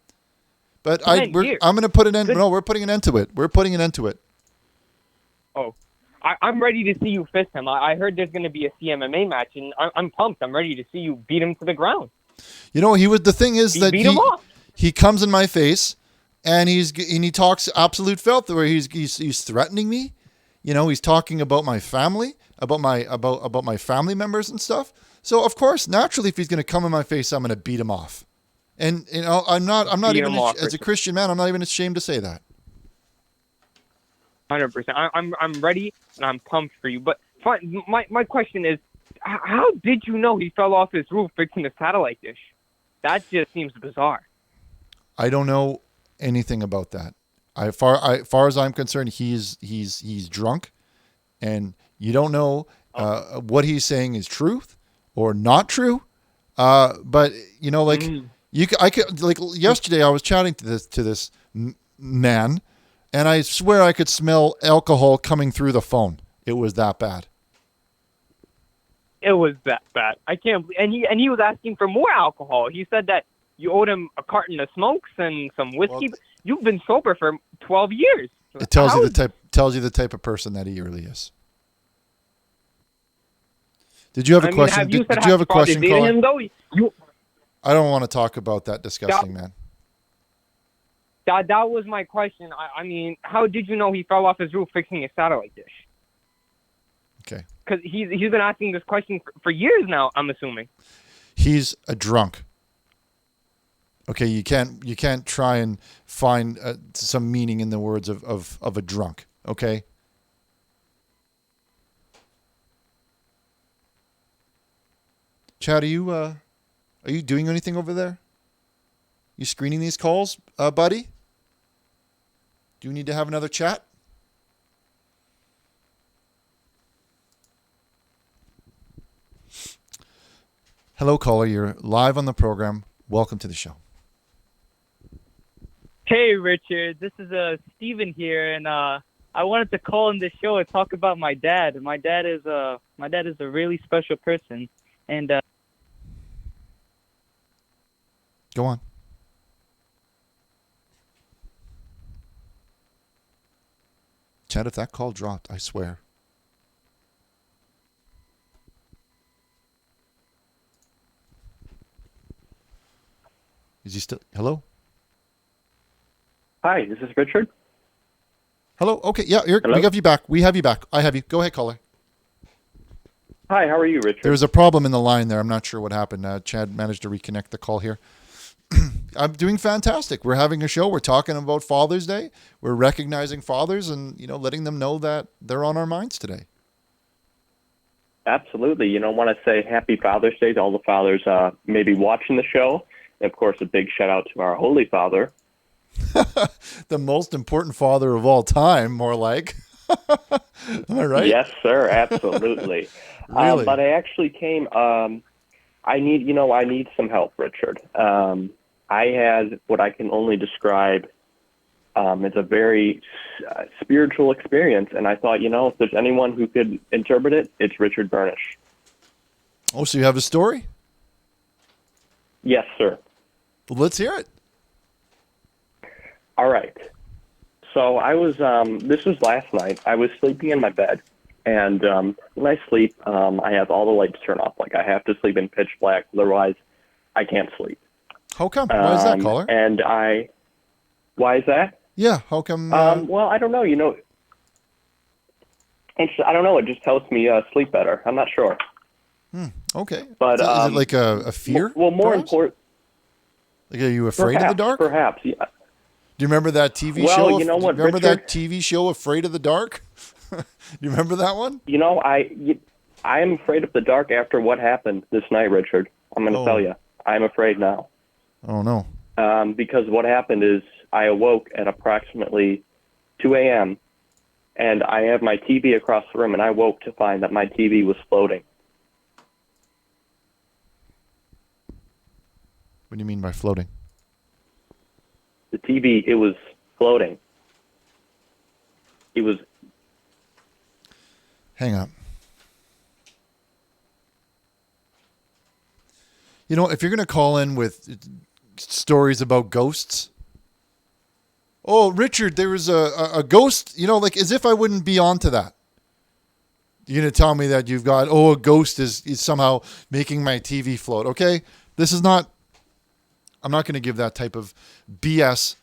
But I'm going to put an end. No, we're putting an end to it. We're putting an end to it. Oh, I'm ready to see you fist him. I heard there's going to be a CMMA match, and I'm pumped. I'm ready to see you beat him to the ground. The thing is that he comes in my face. And he talks absolute filth where he's threatening me. He's talking about my family. about my family members and stuff. So of course, naturally, if he's going to come in my face, I'm going to beat him off. And I'm not Beat even him off, as a Christian man, I'm not even ashamed to say that. 100%. I'm ready and I'm pumped for you. But fine, my question is, how did you know he fell off his roof fixing a satellite dish? That just seems bizarre. I don't know anything about that. Far as I'm concerned, he's drunk, and you don't know what he's saying is truth or not true. But you know, like I could, like yesterday, I was chatting to this man, and I swear I could smell alcohol coming through the phone. It was that bad. It was that bad. I can't believe, and he was asking for more alcohol. He said that you owed him a carton of smokes and some whiskey. Well, you've been sober for 12 years. It tells you the type of person that he really is. Did you have a question? Did you have a question, Colin? I don't want to talk about that disgusting man. That was my question. I mean, how did you know he fell off his roof fixing a satellite dish? Okay. Because he's been asking this question for years now, I'm assuming. He's a drunk. Okay, you can't try and find some meaning in the words of a drunk. Okay. Chad, are you doing anything over there? You screening these calls, buddy? Do you need to have another chat? Hello, caller. You're live on the program. Welcome to the show. Hey, Richard. This is Steven here, and I wanted to call in the show and talk about my dad. My dad is a really special person, and go on. Chad, if that call dropped, I swear. Is he still? Hello? Hi, is this Richard? Hello? Okay, yeah, we have you back. We have you back. I have you. Go ahead, caller. Hi, how are you, Richard? There was a problem in the line there. I'm not sure what happened. Chad managed to reconnect the call here. I'm doing fantastic. We're having a show. We're talking about Father's Day. We're recognizing fathers and, letting them know that they're on our minds today. Absolutely. I want to say happy Father's Day to all the fathers maybe watching the show. And, of course, a big shout out to our Holy Father. The most important father of all time, more like. Am I right? Yes, sir. Absolutely. Really? But I actually came. I need some help, Richard. I had what I can only describe as a very spiritual experience, and I thought, if there's anyone who could interpret it, it's Richard Burnish. Oh, so you have a story? Yes, sir. Well, let's hear it. All right. So I was, this was last night. I was sleeping in my bed, and when I sleep, I have all the lights turned off. Like, I have to sleep in pitch black, otherwise I can't sleep. How come? Why is that, caller? Why is that? Yeah, how come? Well, I don't know. I don't know. It just helps me sleep better. I'm not sure. Okay. But is it like a fear? Well, more important. Like, are you afraid of the dark? Perhaps, yeah. Do you remember that TV show? Well, you know what, remember Richard? that TV show, Afraid of the Dark? You remember that one? I am afraid of the dark after what happened this night, Richard. I'm going to tell you. I'm afraid now. Oh, no. Because what happened is I awoke at approximately 2 a.m., and I have my TV across the room, and I woke to find that my TV was floating. What do you mean by floating? The TV, it was floating. It was... Hang on. If you're going to call in with stories about ghosts... Oh, Richard, there was a ghost, like as if I wouldn't be onto that. You're going to tell me that you've got, a ghost is somehow making my TV float. Okay? This is not... I'm not going to give that type of BS,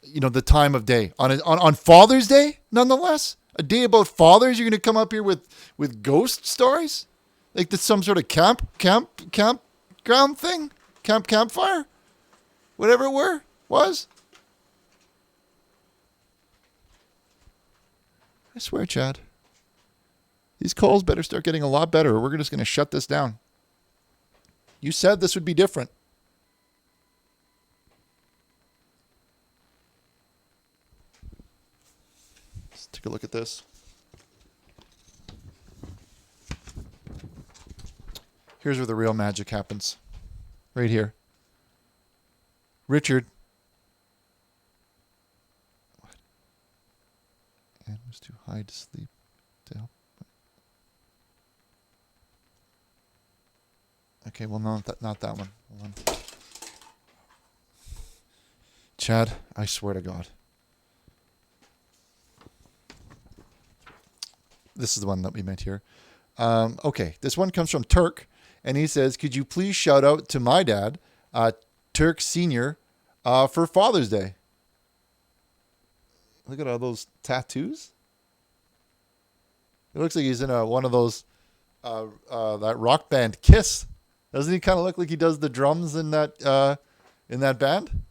the time of day. On Father's Day, nonetheless, A day about fathers? You're going to come up here with ghost stories? Like that's some sort of campground thing? Campfire? Whatever it was? I swear, Chad. These calls better start getting a lot better or we're just going to shut this down. You said this would be different. Let's take a look at this. Here's where the real magic happens. Right here. Richard. What? Anne was too high to sleep to help. Okay, well, not that one. Hold on. Chad, I swear to God. This is the one that we meant here. Okay, this one comes from Turk, and he says, could you please shout out to my dad, Turk Sr., for Father's Day? Look at all those tattoos. It looks like he's in one of those, that rock band Kiss. Doesn't he kind of look like he does the drums in that band?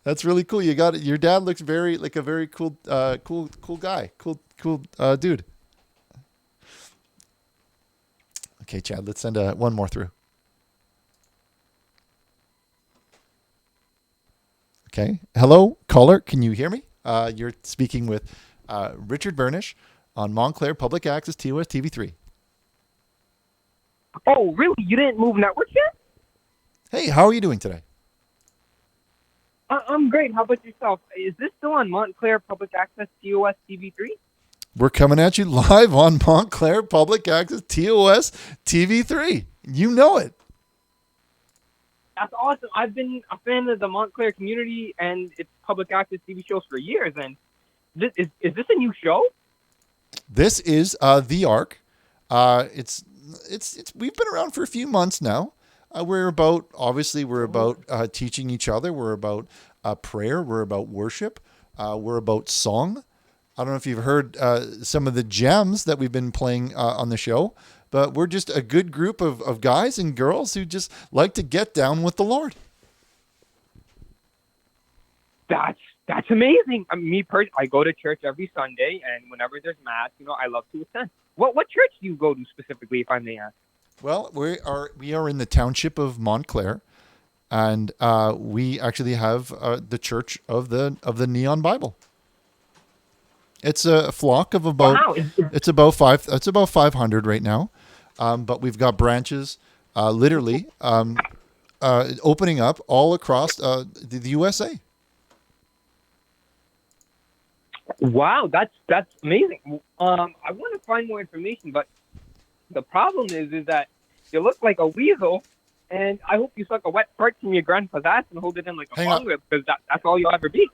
That's really cool. Your dad looks like a very cool guy. Cool dude. Okay, Chad, let's send one more through. Okay. Hello, caller. Can you hear me? You're speaking with Richard Burnish on Montclair Public Access TOS TV3. Oh, really? You didn't move networks yet? Hey, how are you doing today? I'm great. How about yourself? Is this still on Montclair Public Access TOS TV3? We're coming at you live on Montclair Public Access TOS TV3. You know it. That's awesome. I've been a fan of the Montclair community and its public access TV shows for years. And is this a new show? This is The Ark. It's we've been around for a few months now. We're about teaching each other. We're about prayer. We're about worship. We're about song. I don't know if you've heard some of the gems that we've been playing on the show, but we're just a good group of guys and girls who just like to get down with the Lord. That's amazing. I go to church every Sunday, and whenever there's mass, I love to attend. What church do you go to specifically, if I may ask? Well, we are in the township of Montclair, and we actually have the Church of the Neon Bible. It's a flock of about it's about 500 right now, but we've got branches literally opening up all across the USA. Wow, that's amazing. I want to find more information, but the problem is that you look like a weasel, and I hope you suck a wet fart from your grandpa's ass and hold it in like a bong whip, because that's all you'll ever be.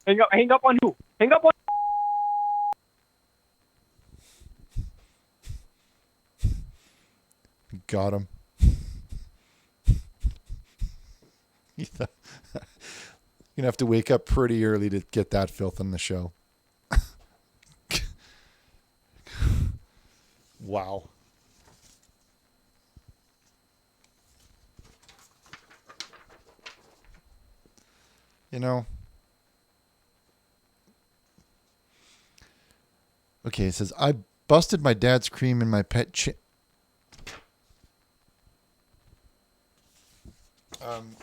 Hang up on who? Hang up on. Got him. You're gonna have to wake up pretty early to get that filth in the show. Wow. Okay, it says, I busted my dad's cream in my pet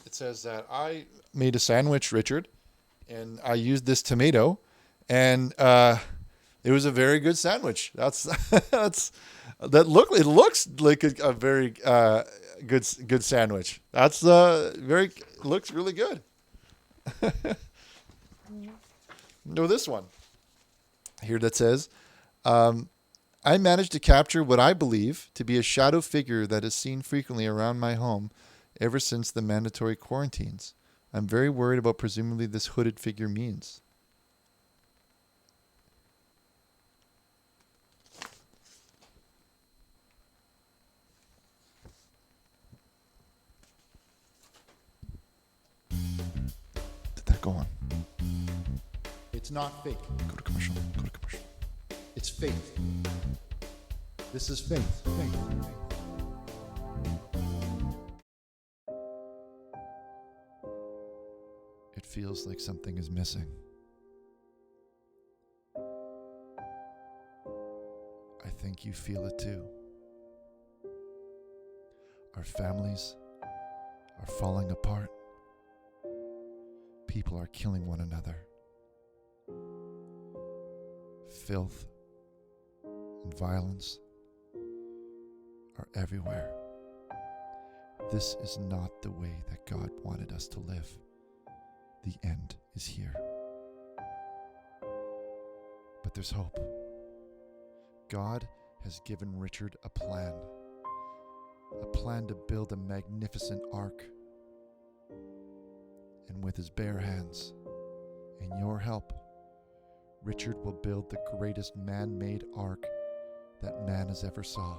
it says that I made a sandwich, Richard, and I used this tomato, and it was a very good sandwich. It looks like a very good sandwich. Looks really good. No, this one here that says, I managed to capture what I believe to be a shadow figure that is seen frequently around my home ever since the mandatory quarantines. I'm very worried about presumably this hooded figure means. Did that go on? It's not fake. Go to commercial. Go to commercial. It's faith. This is faith. Faith. It feels like something is missing. I think you feel it too. Our families are falling apart. People are killing one another. Filth and violence are everywhere. This is not the way that God wanted us to live. The end is here. But there's hope. God has given Richard a plan to build a magnificent ark. And with his bare hands and your help, Richard will build the greatest man-made ark that man has ever saw.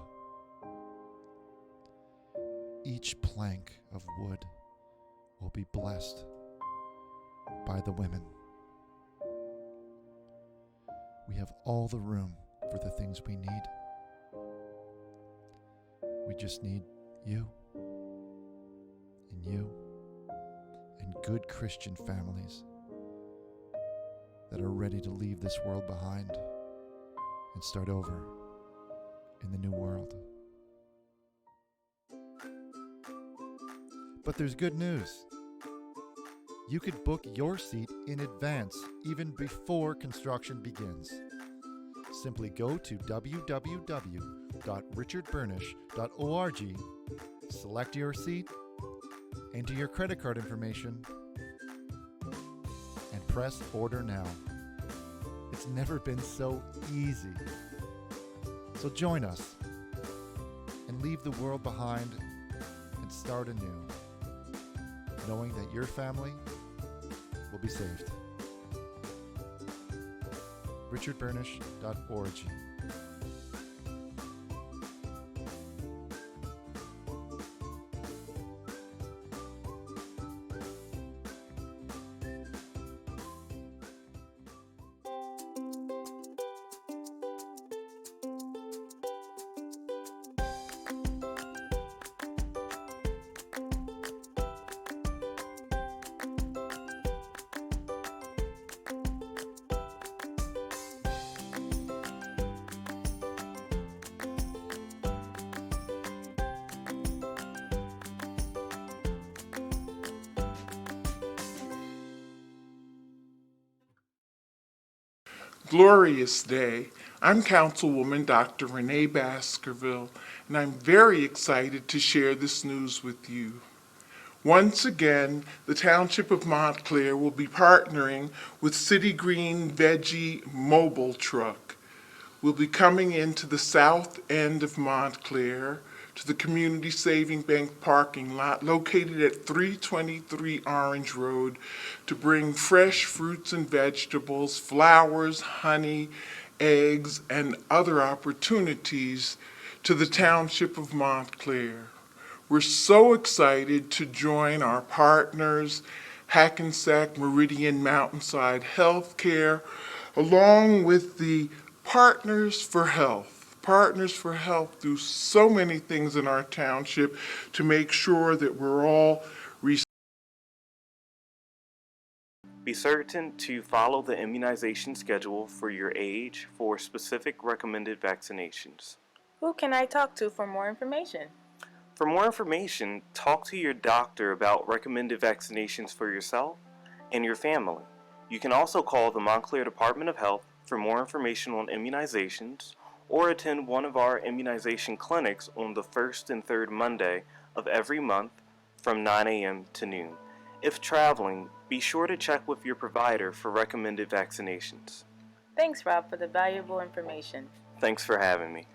Each plank of wood will be blessed by the women. We have all the room for the things we need. We just need you and you and good Christian families that are ready to leave this world behind and start over in the new world. But there's good news. You could book your seat in advance, even before construction begins. Simply go to www.richardburnish.org, select your seat, enter your credit card information, and press order now. It's never been so easy. So join us and leave the world behind and start anew, knowing that your family will be saved. richardburnish.org. Glorious day. I'm Councilwoman Dr. Renee Baskerville, and I'm very excited to share this news with you. Once again, the Township of Montclair will be partnering with City Green Veggie Mobile Truck. We'll be coming into the south end of Montclair to the Community Saving Bank parking lot located at 323 Orange Road to bring fresh fruits and vegetables, flowers, honey, eggs, and other opportunities to the Township of Montclair. We're so excited to join our partners, Hackensack Meridian Mountainside Healthcare, along with the Partners for Health. Partners for Health do so many things in our township to make sure that we're all Be certain to follow the immunization schedule for your age for specific recommended vaccinations. Who can I talk to for more information? For more information, talk to your doctor about recommended vaccinations for yourself and your family. You can also call the Montclair Department of Health for more information on immunizations, or attend one of our immunization clinics on the first and third Monday of every month from 9 a.m. to noon. If traveling, be sure to check with your provider for recommended vaccinations. Thanks, Rob, for the valuable information. Thanks for having me.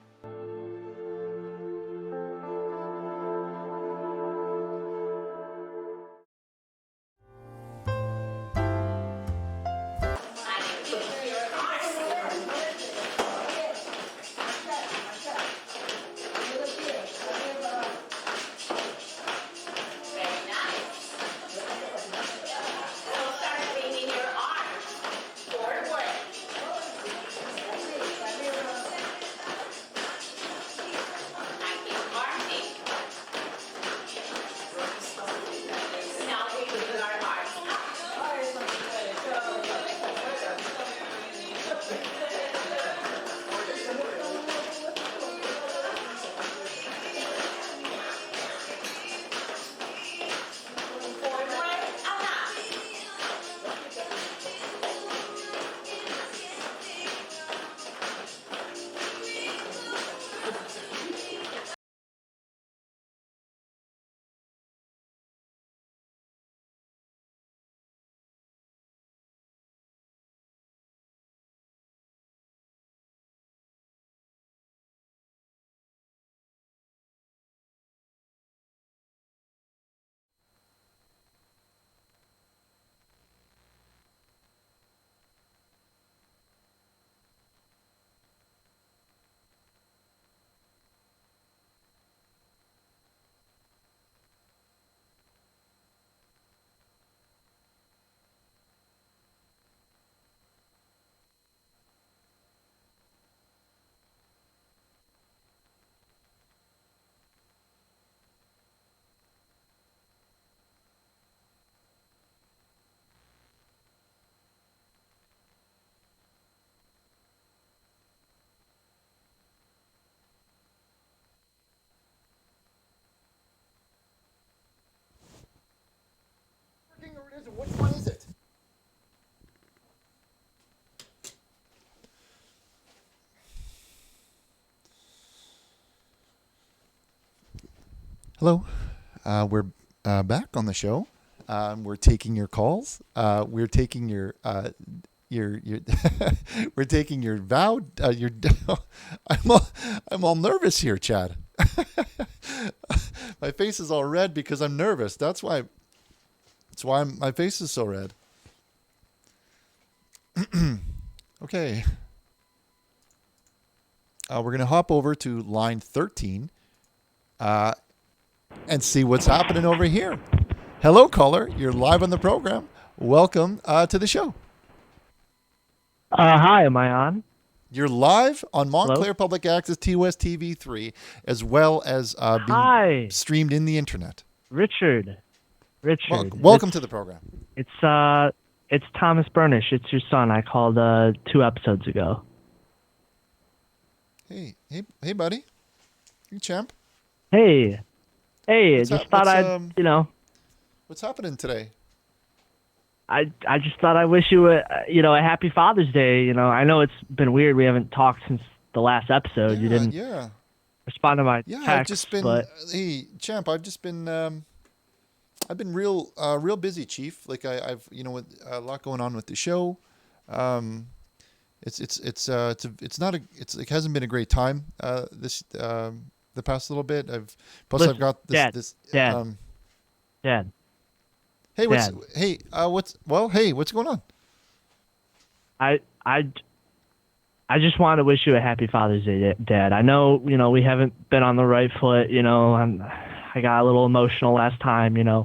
Hello. We're back on the show. We're taking your calls. We're taking your we're taking your vow. Your I'm all nervous here, Chad. My face is all red because I'm nervous. That's why. My face is so red. Okay. We're going to hop over to line 13 and see what's happening over here. Hello, caller. You're live on the program. Welcome to the show. Hi, am I on? You're live on Montclair Hello? Public Access TOS TV3, as well as being Hi. streamed in the internet. Richard. Welcome to the program. It's Thomas Burnish. It's your son. I called 2 episodes ago. Hey, buddy. You champ. Hey, What's just hap- thought what's, I'd, What's happening today? I just thought I'd wish you a happy Father's Day. I know it's been weird. We haven't talked since the last episode. You didn't respond to my text. I've just been. But Hey, champ. I've just been. I've been real busy, Chief. Like I've with a lot going on with the show. It hasn't been a great time the past little bit. I've got this. Dad. Hey, what's going on? I just want to wish you a happy Father's Day, Dad. I know, we haven't been on the right foot. I got a little emotional last time. The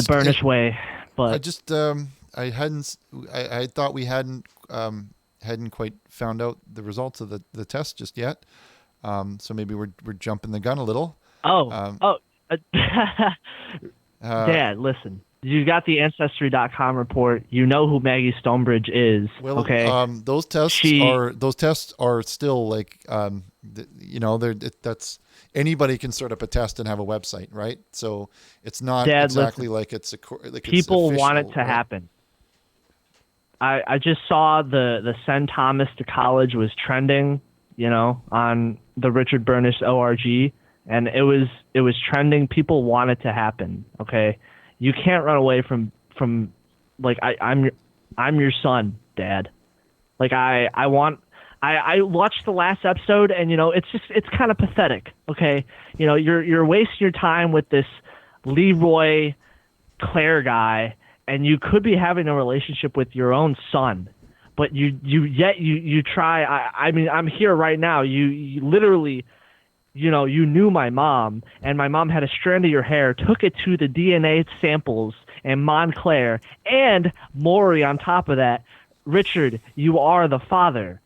Burnish way, but I thought we hadn't quite found out the results of the test just yet. So maybe we're jumping the gun a little. Dad, listen. You got the Ancestry.com report. You know who Maggie Stonebridge is. Well, okay. Those tests are still like that's anybody can start up a test and have a website, right? So it's not Dad, exactly listen. like it's People it's want it official, to right? happen. I just saw the Send Thomas to College was trending, on the Richard Burnish ORG, and it was trending. People want it to happen. Okay, you can't run away from like I'm your son, Dad. Like I watched the last episode, and it's kind of pathetic. Okay, you're wasting your time with this Leroy Claire guy, and you could be having a relationship with your own son, but you try. I mean, I'm here right now. You literally, you knew my mom, and my mom had a strand of your hair, took it to the DNA samples in Montclair, and Maury on top of that. Richard, you are the father.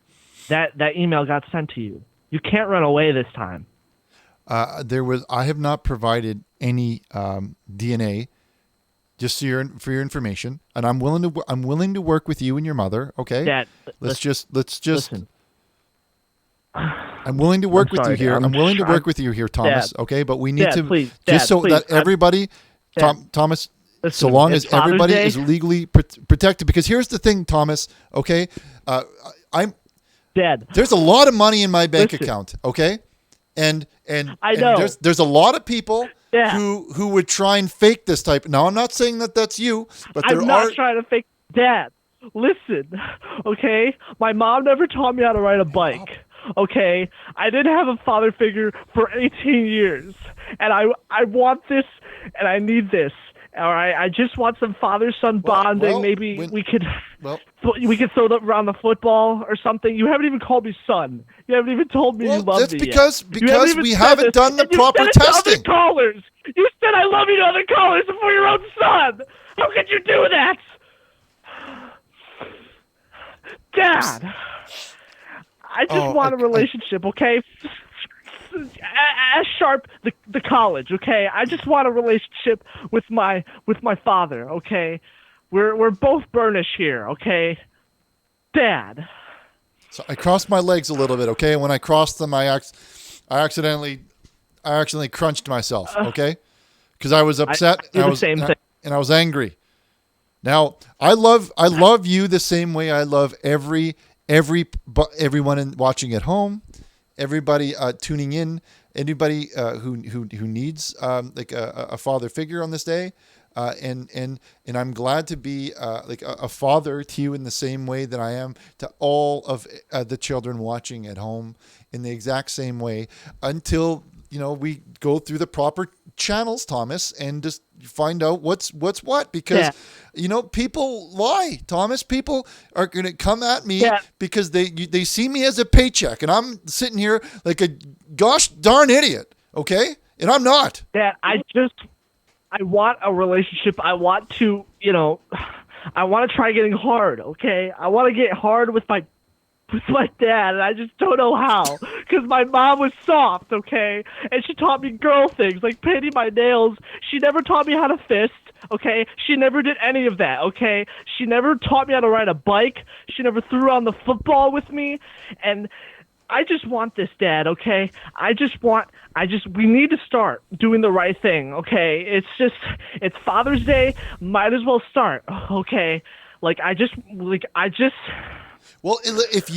That email got sent to you. You can't run away this time. I have not provided any DNA. Just for your information, and I'm willing to work with you and your mother. Okay, Dad, let's just. listen. I'm willing to work with you here. I'm willing to work with you here, Thomas. Dad, okay, but we need Dad, to please, just Dad, so please, that everybody, Thomas, listen, so long it's as Father's everybody Day. is legally protected. Because here's the thing, Thomas. Okay, Dad. There's a lot of money in my bank Listen. account. Okay, and I know. and there's a lot of people. Who would try and fake this type. Now, I'm not saying that that's you, but there I'm not are. trying to fake. Dad, listen, okay? My mom never taught me how to ride a bike, okay? I didn't have a father figure for 18 years, and I want this, and I need this. All right, I just want some father-son bonding. Maybe we could throw around the football or something. You haven't even called me son. You haven't even told me you love that's me because yet. we haven't done the proper testing. testing. Other callers. You said I love you to other callers before your own son. How could you do that, Dad? I just want a relationship, okay? As sharp the college, okay? I just want a relationship with my father, okay? We're both Burnish here, okay? Dad. So I crossed my legs a little bit, okay? And when I crossed them, I accidentally crunched myself, okay? Because I was upset. I do the same thing. And I was angry. Now I love you the same way I love everyone watching at home, everybody tuning in. anybody who needs like a father figure on this day. And I'm glad to be like a father to you in the same way that I am to all of the children watching at home, in the exact same way, until we go through the proper channels, Thomas, and just find out what's what, because people lie, Thomas. People are going to come at me because they see me as a paycheck, and I'm sitting here like a gosh darn idiot, okay? And I'm not. Dad, I want a relationship. I want to, I want to try getting hard, okay? I want to get hard with my dad, and I just don't know how, because my mom was soft, okay? And she taught me girl things, like painting my nails. She never taught me how to fist, okay? She never did any of that, okay? She never taught me how to ride a bike. She never threw on the football with me, and I just want this, Dad, okay? We need to start doing the right thing, okay? It's Father's Day, might as well start, okay? Well, if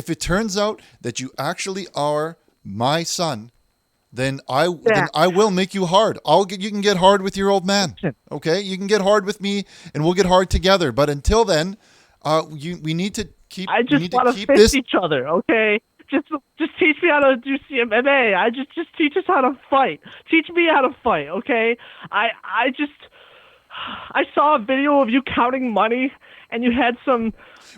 it turns out that you actually are my son, then I will make you hard. You can get hard with your old man, okay? You can get hard with me, and we'll get hard together. But until then, we need to keep. I just want to fist this each other, okay? Just teach me how to do MMA. Just teach us how to fight. Teach me how to fight, okay? I saw a video of you counting money, and you had some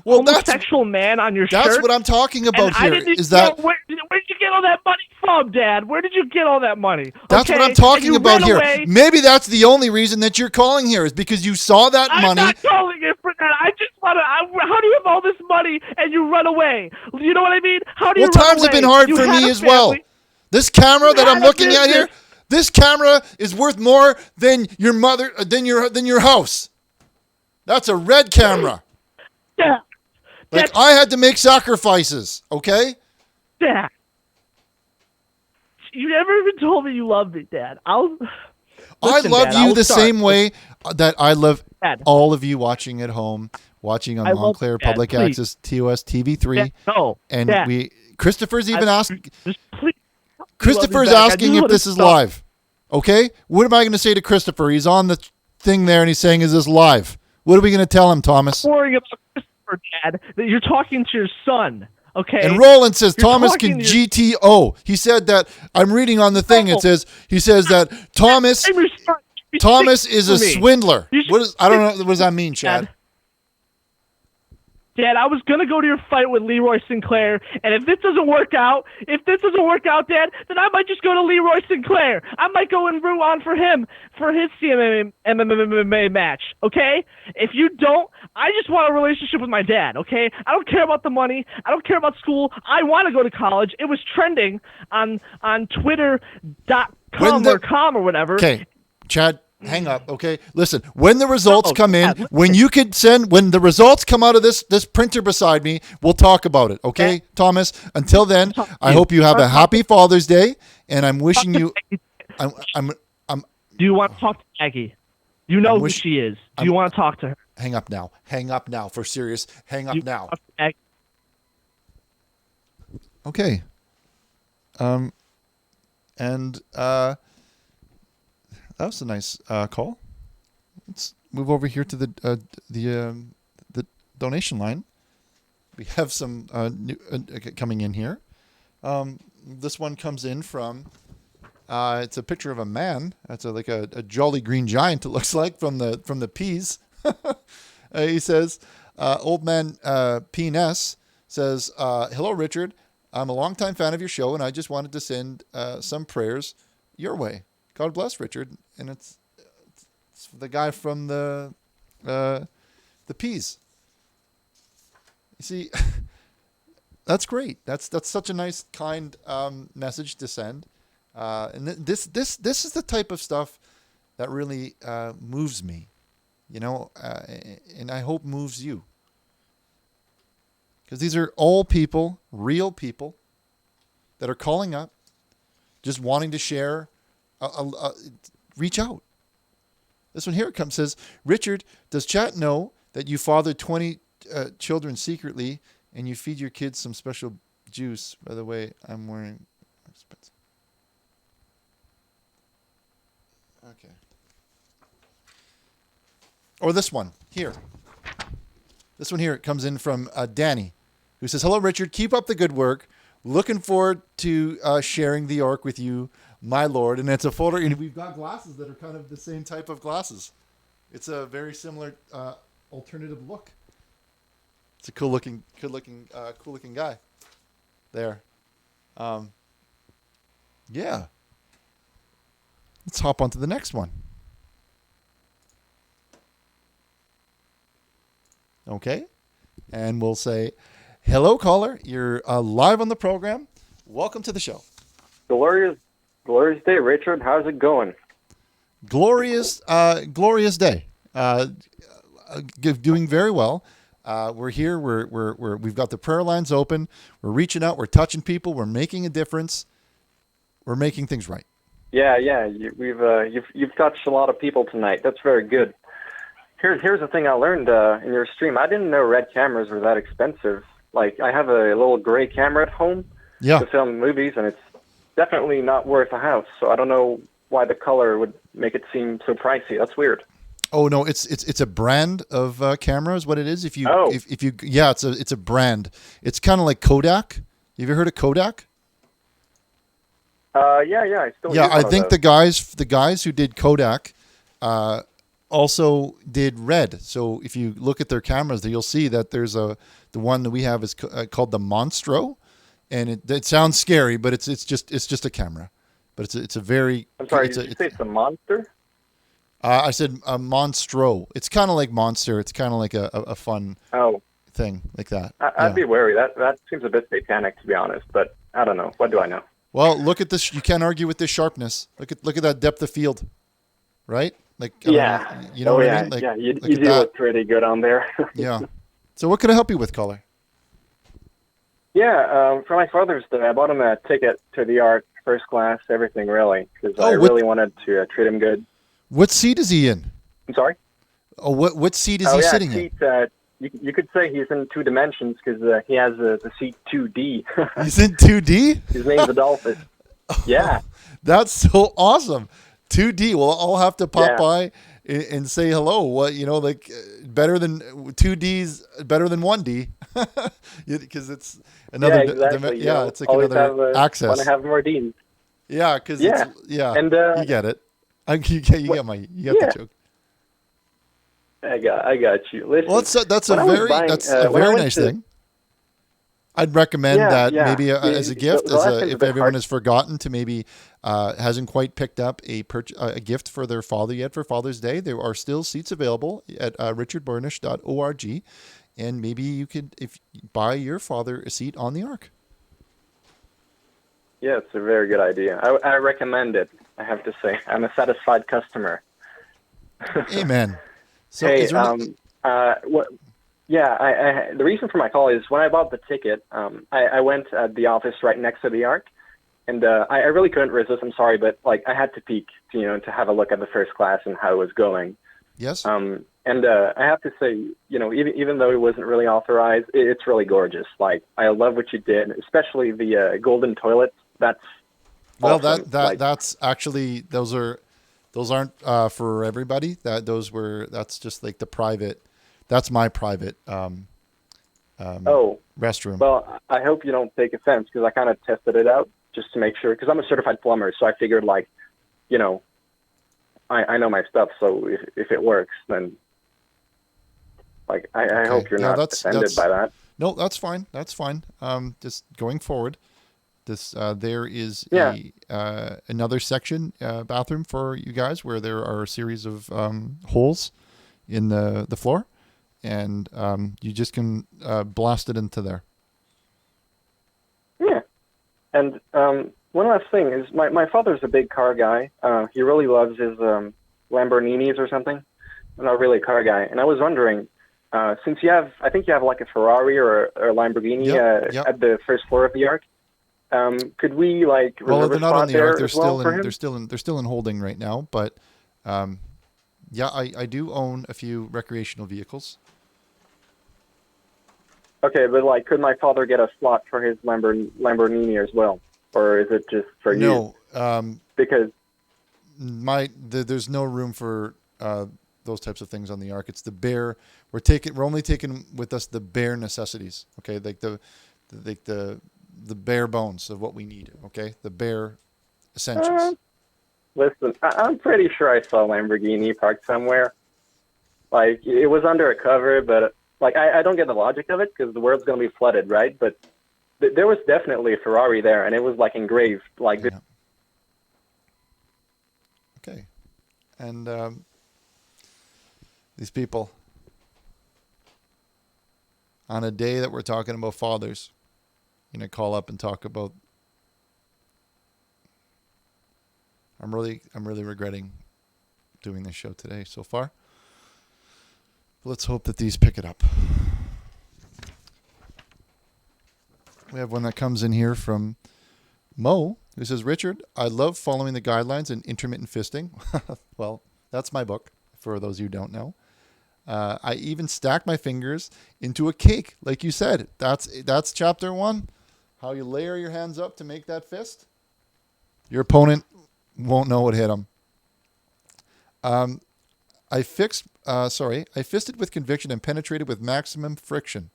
homosexual man on your shirt. That's what I'm talking about here. Where did you get all that money from, Dad? Where did you get all that money? That's what I'm talking about here. Maybe that's the only reason that you're calling here, is because you saw that money. I'm not calling it for that. I just want to. How do you have all this money and you run away? You know what I mean? How do you run away? Times have been hard for me as well. This camera that I'm looking at here, this camera is worth more than your mother, than your house. That's a red camera. Yeah. Like, I had to make sacrifices, okay? Dad. You never even told me you loved me, Dad. I love you the same way that I love all of you watching at home, watching on Montclair Public Access TOS TV3. And Christopher's even asking. Christopher's asking if this is live. Okay? What am I going to say to Christopher? He's on the thing there and he's saying, "Is this live?" What are we going to tell him, Thomas? I'm worrying about Christopher, Dad. That you're talking to your son. Okay. And Roland says Thomas can GTO. He said that. I'm reading on the thing. He says that Thomas is a swindler. I don't know. What does that mean, Chad? Dad, I was gonna go to your fight with Leroy Sinclair, and if this doesn't work out, Dad, then I might just go to Leroy Sinclair. I might go and root on for him for his MMA match. Okay? If you don't, I just want a relationship with my dad. Okay? I don't care about the money. I don't care about school. I want to go to college. It was trending on Twitter.com or whatever. Okay, Chad. Hang up, okay? Listen, when the results come in, when the results come out of this printer beside me, we'll talk about it, okay, Thomas? Until then, I hope you have a happy Father's Day, and I'm wishing you. Do you want to talk to Maggie? You know who she is. Do you want to talk to her? Hang up now. Hang up now. For serious. Hang up now. Okay. That was a nice call. Let's move over here to the donation line. We have some new coming in here. This one comes in from. It's a picture of a man. That's like a jolly green giant. It looks like from the peas. He says, "Old man P.N.S. says, hello Richard. I'm a longtime fan of your show, and I just wanted to send some prayers your way. God bless, Richard." And it's the guy from the peas. You see, that's great. That's such a nice, kind message to send. And this is the type of stuff that really moves me, and I hope moves you. Because these are all people, real people, that are calling up, just wanting to share. Reach out. This one here says, Richard, does chat know that you fathered 20 children secretly and you feed your kids some special juice. By the way, I'm wearing. Okay. Or this one here. This one here comes in from Danny, who says, "Hello, Richard. Keep up the good work. Looking forward to sharing the Ark with you, my lord." And it's a photo. And we've got glasses that are kind of the same type of glasses. It's a very similar alternative look. It's a cool looking guy. There. Yeah. Let's hop on to the next one. Okay. And we'll say, "Hello, caller. You're live on the program. Welcome to the show." Glorious day, Richard. How's it going? Glorious day. Doing very well. We're here. We've got the prayer lines open. We're reaching out. We're touching people. We're making a difference. We're making things right. Yeah. You've touched a lot of people tonight. That's very good. Here's the thing I learned in your stream. I didn't know red cameras were that expensive. Like, I have a little gray camera at home to film movies, and it's definitely not worth a house. So I don't know why the color would make it seem so pricey. That's weird. Oh no, it's a brand of camera is what it is. It's a brand. It's kind of like Kodak. Have you ever heard of Kodak? Yeah. I still use one I of think those. the guys who did Kodak also did red. So if you look at their cameras, you'll see that there's the one that we have is called the Monstro, and it sounds scary, but it's just a camera. But it's a very. I'm sorry. Did you say it's a monster? I said a Monstro. It's kind of like Monster. It's kind of like a fun thing like that. I'd be wary. That seems a bit satanic, to be honest. But I don't know. What do I know? Well, look at this. You can't argue with this sharpness. Look at that depth of field, right? Like you know what I mean? Like, you do look pretty good on there. Yeah. So what could I help you with, caller? Yeah, for my Father's Day, I bought him a ticket to the Ark, first class, everything really, because I really wanted to treat him good. What seat is he in? I'm sorry? Oh, what seat is he sitting in? You could say he's in 2 dimensions because he has the seat 2D. He's in 2D? His name's Adolphus. Yeah. That's so awesome. 2D. Well, I'll have to pop by and say hello. What, better than 2D's, better than 1D. Because it's another. Exactly. It's like another access. Want to have more D's. Yeah, because and you get it. You get the joke. I got you. Listen, well, that's a very nice thing. I'd recommend that maybe as a gift, if everyone has forgotten to maybe hasn't quite picked up a gift for their father yet for Father's Day. There are still seats available at richardburnish.org, and maybe you could buy your father a seat on the Ark. Yeah, it's a very good idea. I recommend it. I have to say, I'm a satisfied customer. Amen. So, hey, the reason for my call is when I bought the ticket, I went at the office right next to the Ark, and I really couldn't resist. I'm sorry, but I had to peek, to have a look at the first class and how it was going. Yes. And I have to say, even though it wasn't really authorized, it's really gorgeous. I love what you did, especially the golden toilets. That's awesome. That's actually those aren't for everybody. That's just like the private. That's my private restroom. Well, I hope you don't take offense because I kind of tested it out just to make sure. Because I'm a certified plumber, so I figured I know my stuff. So if it works, then I hope you're not offended by that. No, that's fine. That's fine. Just going forward. There is another section bathroom for you guys where there are a series of holes in the floor, and you just can blast it into there. Yeah, and one last thing is my father's a big car guy. He really loves his Lamborghinis or something. I'm not really a car guy, and I was wondering, since I think you have like a Ferrari or a Lamborghini at the first floor of the Ark. Could we reserve they're not on the Ark. They're still in holding right now. But I do own a few recreational vehicles. Okay, but like, could my father get a slot for his Lamborghini as well, or is it just for you? No, Because there's no room for those types of things on the ark. It's the bare. We're only taking with us the bare necessities. Okay, like the bare bones of what we need. Okay, the bare essentials. Listen, I'm pretty sure I saw a Lamborghini parked somewhere. Like, it was under a cover, but like, I don't get the logic of it because the world's gonna be flooded, right? But there was definitely a Ferrari there, and it was like engraved, like. Yeah. Okay, and these people on a day that we're talking about fathers, call up and talk about. I'm really regretting doing this show today so far. Let's hope that these pick it up. We have one that comes in here from Mo, who says, Richard, I love following the guidelines in intermittent fisting. Well, that's my book, for those who don't know. I even stack my fingers into a cake, like you said. That's chapter 1. How you layer your hands up to make that fist. Your opponent won't know what hit him. I fisted with conviction and penetrated with maximum friction.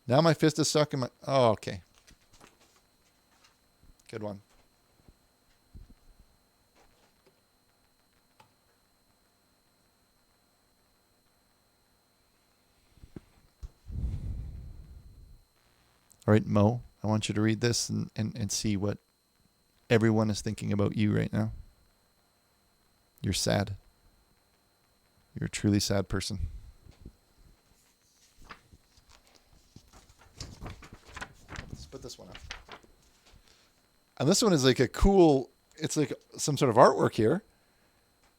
Now my fist is stuck in my... Oh, okay. Good one. All right, Mo, I want you to read this and see what everyone is thinking about you right now. You're sad. You're a truly sad person. Let's put this one up. And this one is like it's like some sort of artwork here.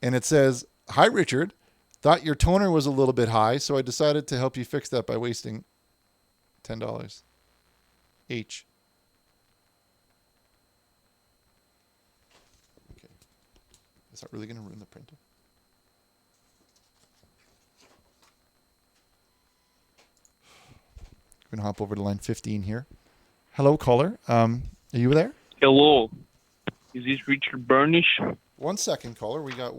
And it says, Hi, Richard. Thought your toner was a little bit high, so I decided to help you fix that by wasting $10 each. Okay. Is that really going to ruin the printer? We're going to hop over to line 15 here. Hello, caller. Are you there? Hello. Is this Richard Burnish? 1 second, caller. We got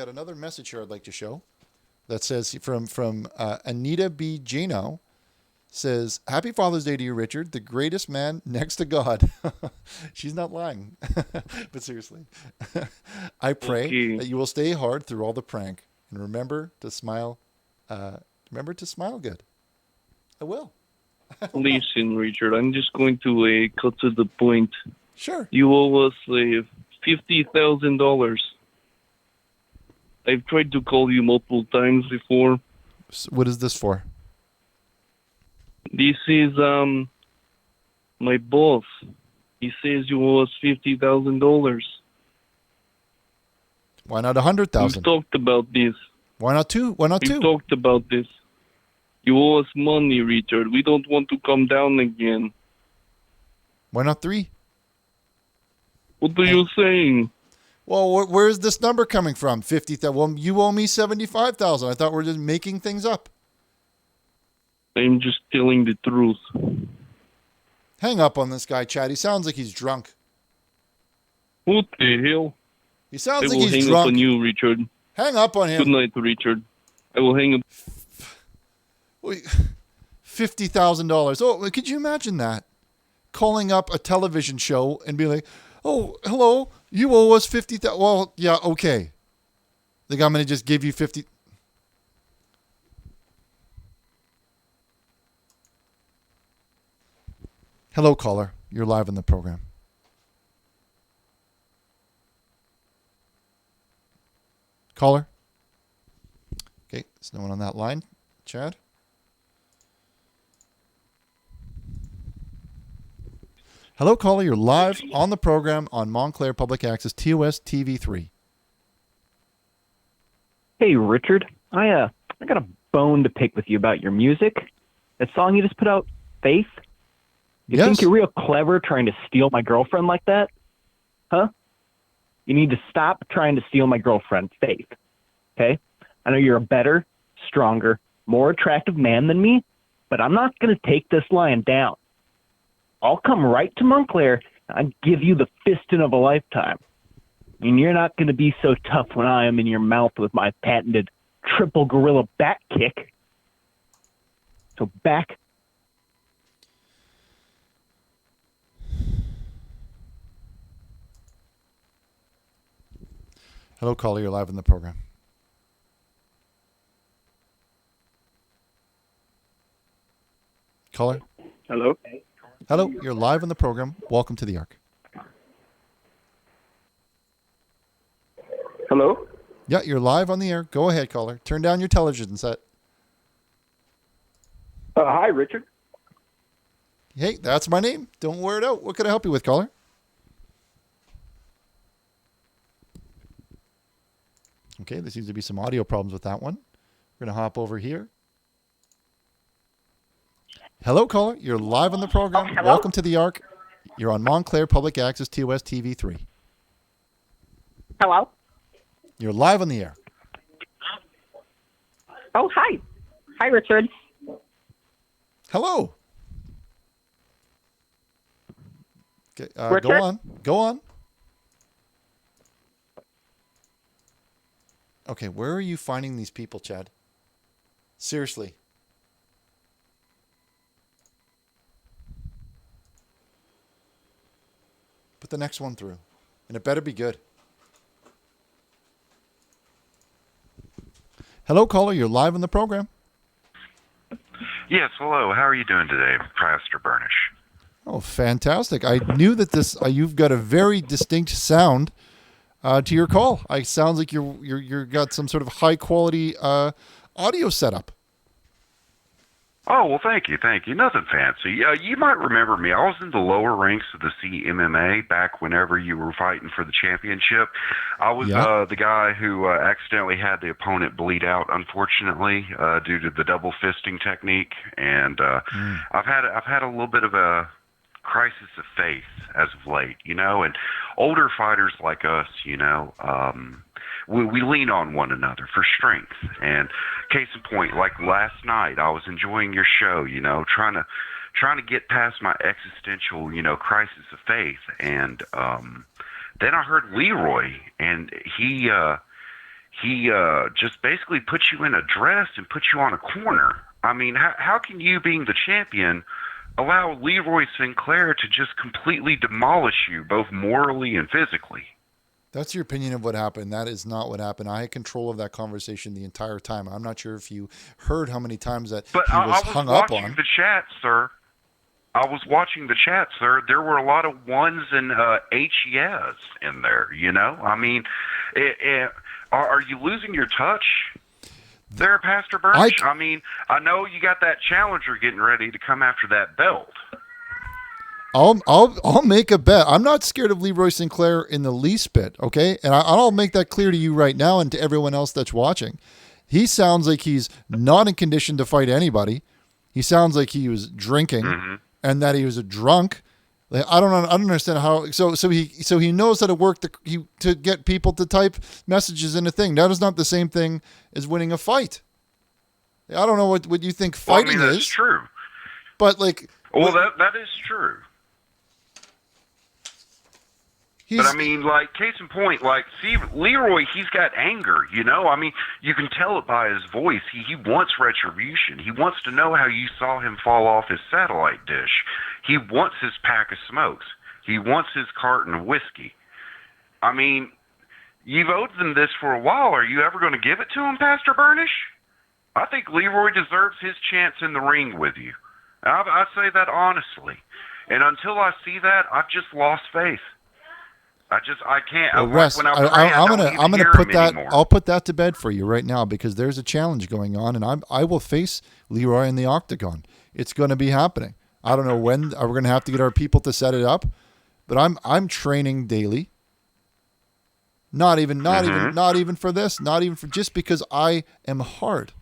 another message here I'd like to show. That says from Anita B. Jano. Says, Happy Father's Day to you, Richard, the greatest man next to God. She's not lying. But seriously. I pray that you will stay hard through all the prank. And remember to smile. Remember to smile good. I will. Listen, Richard, I'm just going to cut to the point. Sure. You owe us $50,000. I've tried to call you multiple times before. So what is this for? This is my boss. He says you owe us $50,000. Why not 100,000? We've talked about this. Why not 2? Why not 2? We've talked about this. You owe us money, Richard. We don't want to come down again. Why not 3? What are you saying? Well, where's this number coming from? 50,000. Well, you owe me 75,000. I thought we were just making things up. I'm just telling the truth. Hang up on this guy, Chad. He sounds like he's drunk. What the hell? He sounds like I will he's hang drunk. up on you, Richard. Hang up on him. Good night, Richard. I will hang up. $50,000. Oh, could you imagine that? Calling up a television show and be like, "Oh, hello, you owe us 50,000." Well, yeah, okay. Think I'm going to just give you 50. Hello, caller. You're live in the program. Caller? Okay, there's no one on that line. Chad? Hello, caller. You're live on the program on Montclair Public Access TOS TV3. Hey, Richard. I got a bone to pick with you about your music. That song you just put out, Faith. You think you're real clever trying to steal my girlfriend like that? Huh? You need to stop trying to steal my girlfriend, Faith. Okay? I know you're a better, stronger, more attractive man than me, but I'm not going to take this lying down. I'll come right to Montclair and I'll give you the fisting of a lifetime. And you're not going to be so tough when I am in your mouth with my patented triple gorilla back kick. So back. Hello, caller. You're live in the program. Caller. Hello. Hello. You're live in the program. Welcome to the Arc. Hello. Yeah, you're live on the air. Go ahead, caller. Turn down your television set. Hi, Richard. Hey, that's my name. Don't wear it out. What can I help you with, caller? Okay, there seems to be some audio problems with that one. We're going to hop over here. Hello, caller. You're live on the program. Hello? Welcome to the Arc. You're on Montclair Public Access TOS TV3. Hello? You're live on the air. Oh, hi. Hi, Richard. Hello. Okay, Richard? go on. Go on. Okay, where are you finding these people, Chad? Seriously. Put the next one through. And it better be good. Hello, caller. You're live on the program. Yes, hello. How are you doing today, Pastor Burnish? Oh, fantastic. I knew that this you've got a very distinct sound to your call. It sounds like you're got some sort of high quality audio setup. Oh, well, thank you. Nothing fancy. You might remember me. I was in the lower ranks of the CMMA back whenever you were fighting for the championship. I was the guy who accidentally had the opponent bleed out, unfortunately, due to the double fisting technique. And I've had a little bit of a crisis of faith as of late, and older fighters like us, we lean on one another for strength. And case in point, like last night, I was enjoying your show, trying to get past my existential, crisis of faith. And then I heard Leroy, and he just basically put you in a dress and put you on a corner. I mean, how can you, being the champion, allow Leroy Sinclair to just completely demolish you, both morally and physically? That's your opinion of what happened. That is not what happened. I had control of that conversation the entire time. I'm not sure if you heard how many times that he was hung up on. I was watching the chat, sir. There were a lot of ones and HES in there, I mean, are you losing your touch there, Pastor Burnish? I mean, I know you got that challenger getting ready to come after that belt. I'll make a bet. I'm not scared of Leroy Sinclair in the least bit, okay? And I'll make that clear to you right now and to everyone else that's watching. He sounds like he's not in condition to fight anybody. He sounds like he was drinking and that he was a drunk. Like, I don't understand how. So he knows how to work to get people to type messages in a thing. That is not the same thing as winning a fight. I don't know what you think fighting that's is. True. But like, that is true. But I mean, like, case in point, like, see, Leroy, he's got anger, I mean, you can tell it by his voice. He wants retribution. He wants to know how you saw him fall off his satellite dish. He wants his pack of smokes. He wants his carton of whiskey. I mean, you've owed them this for a while. Are you ever going to give it to him, Pastor Burnish? I think Leroy deserves his chance in the ring with you. I say that honestly. And until I see that, I've just lost faith. I can't. Well, Russ, I'm gonna put that. Anymore. I'll put that to bed for you right now because there's a challenge going on, and I will face Leroy in the octagon. It's going to be happening. I don't know when. We're going to have to get our people to set it up, but I'm training daily. Not even for this. Not even for just because I am hard,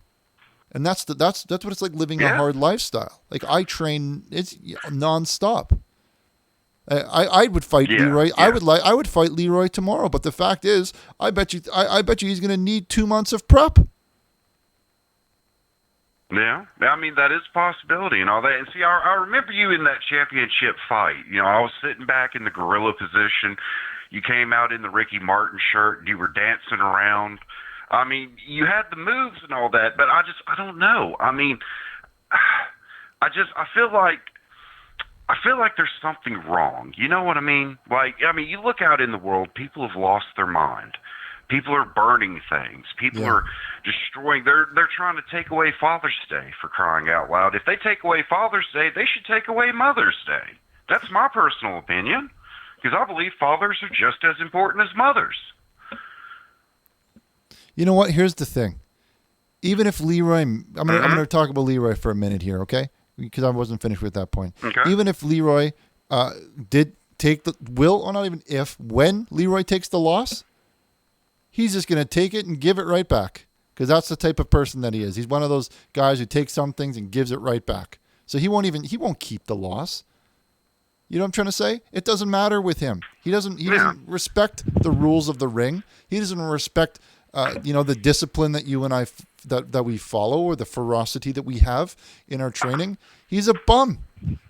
and that's what it's like living a hard lifestyle. Like I train, it's nonstop. I would fight Leroy. Yeah. I would fight Leroy tomorrow. But the fact is, I bet you he's going to need 2 months of prep. Yeah, I mean that is a possibility and all that. And see, I remember you in that championship fight. I was sitting back in the gorilla position. You came out in the Ricky Martin shirt and you were dancing around. I mean, you had the moves and all that, but I don't know. I mean, I feel like there's something wrong. You know what I mean? You look out in the world, people have lost their mind. People are burning things. People are destroying. They're trying to take away Father's Day, for crying out loud. If they take away Father's Day, they should take away Mother's Day. That's my personal opinion, because I believe fathers are just as important as mothers. You know what? Here's the thing. Even if Leroy, I'm gonna talk about Leroy for a minute here, okay? Because I wasn't finished with that point. Okay. Even if Leroy did take when Leroy takes the loss, he's just going to take it and give it right back, because that's the type of person that he is. He's one of those guys who takes some things and gives it right back. So he won't keep the loss. You know what I'm trying to say? It doesn't matter with him. He doesn't respect the rules of the ring. He doesn't respect the discipline that you and I that we follow, or the ferocity that we have in our training. He's a bum.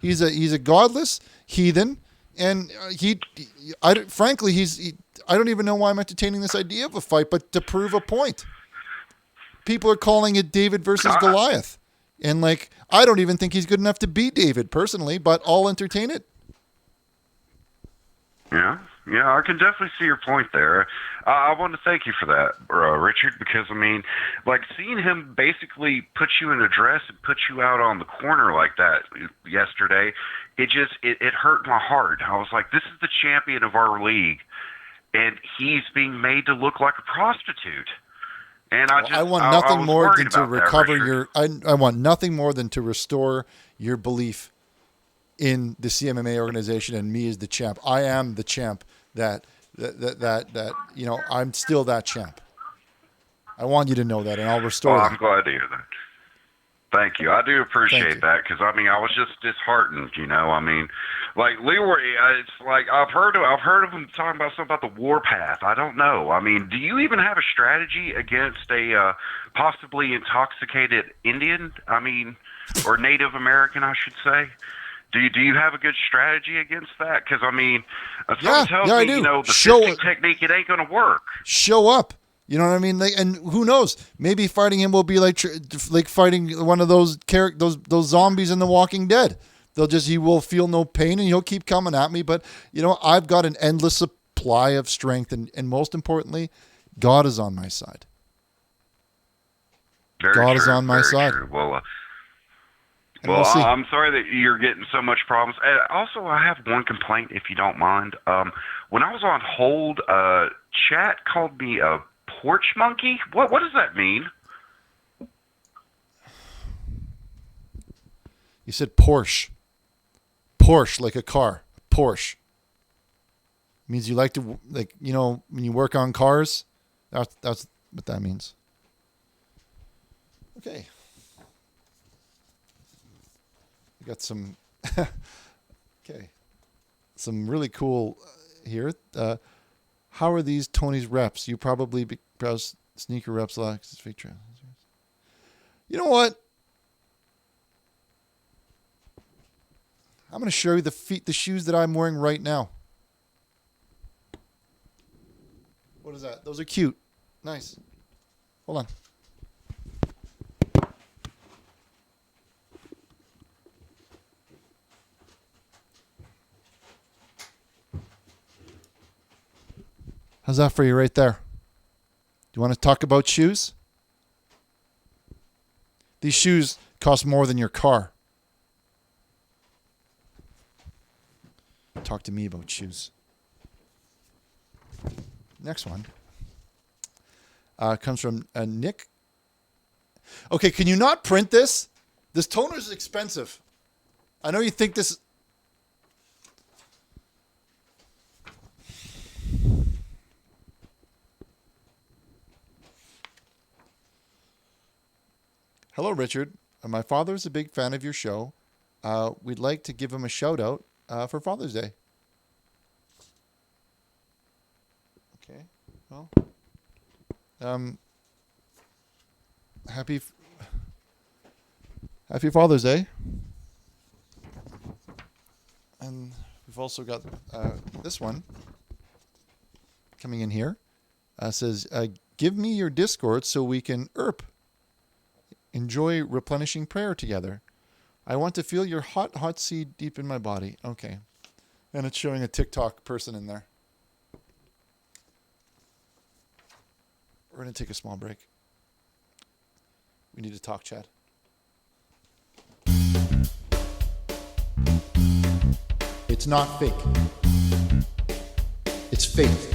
He's a godless heathen, and I don't even know why I'm entertaining this idea of a fight, but to prove a point. People are calling it David versus Goliath, and I don't even think he's good enough to beat David personally, but I'll entertain it. Yeah, I can definitely see your point there. I want to thank you for that, Richard, because, seeing him basically put you in a dress and put you out on the corner like that yesterday, it hurt my heart. I was like, this is the champion of our league, and he's being made to look like a prostitute. And I want nothing more than to recover your. I want nothing more than to restore your belief in the CMMA organization and me as the champ. I am the champ that I'm still that champ. I want you to know that, and I'll restore that. I'm glad to hear that. Thank you. I do appreciate that, because I was just disheartened. Leroy. It's like I've heard of him talking about something about the warpath. I don't know. Do you even have a strategy against a possibly intoxicated Indian? Or Native American, I should say. Do you have a good strategy against that? Because something tells me, I do. The fisting technique, it ain't going to work. Show up. You know what I mean? And who knows? Maybe fighting him will be like fighting one of those zombies in The Walking Dead. He will feel no pain and he'll keep coming at me. But I've got an endless supply of strength, and most importantly, God is on my side. God is on my side. True. Well, we'll see. I'm sorry that you're getting so much problems. Also, I have one complaint, if you don't mind. When I was on hold, chat called me a porch monkey. What does that mean? You said Porsche. Porsche, like a car. Porsche. Means you like to, when you work on cars. That's what that means. Okay. We got some some really cool here. How are these Tony's reps? You probably browse sneaker reps like fake trend. You know what? I'm going to show you the shoes that I'm wearing right now. What is that? Those are cute. Nice. Hold on. How's that for you right there? Do you want to talk about shoes? These shoes cost more than your car. Talk to me about shoes. Next one comes from Nick. Okay, can you not print this? This toner is expensive. I know you think this... Hello, Richard. My father is a big fan of your show. We'd like to give him a shout out for Father's Day. Okay. Well, Happy Father's Day. And we've also got this one coming in here. Says, give me your Discord so we can enjoy replenishing prayer together. I want to feel your hot, hot seed deep in my body. Okay. And it's showing a TikTok person in there. We're going to take a small break. We need to talk, Chad. It's not fake. It's faith.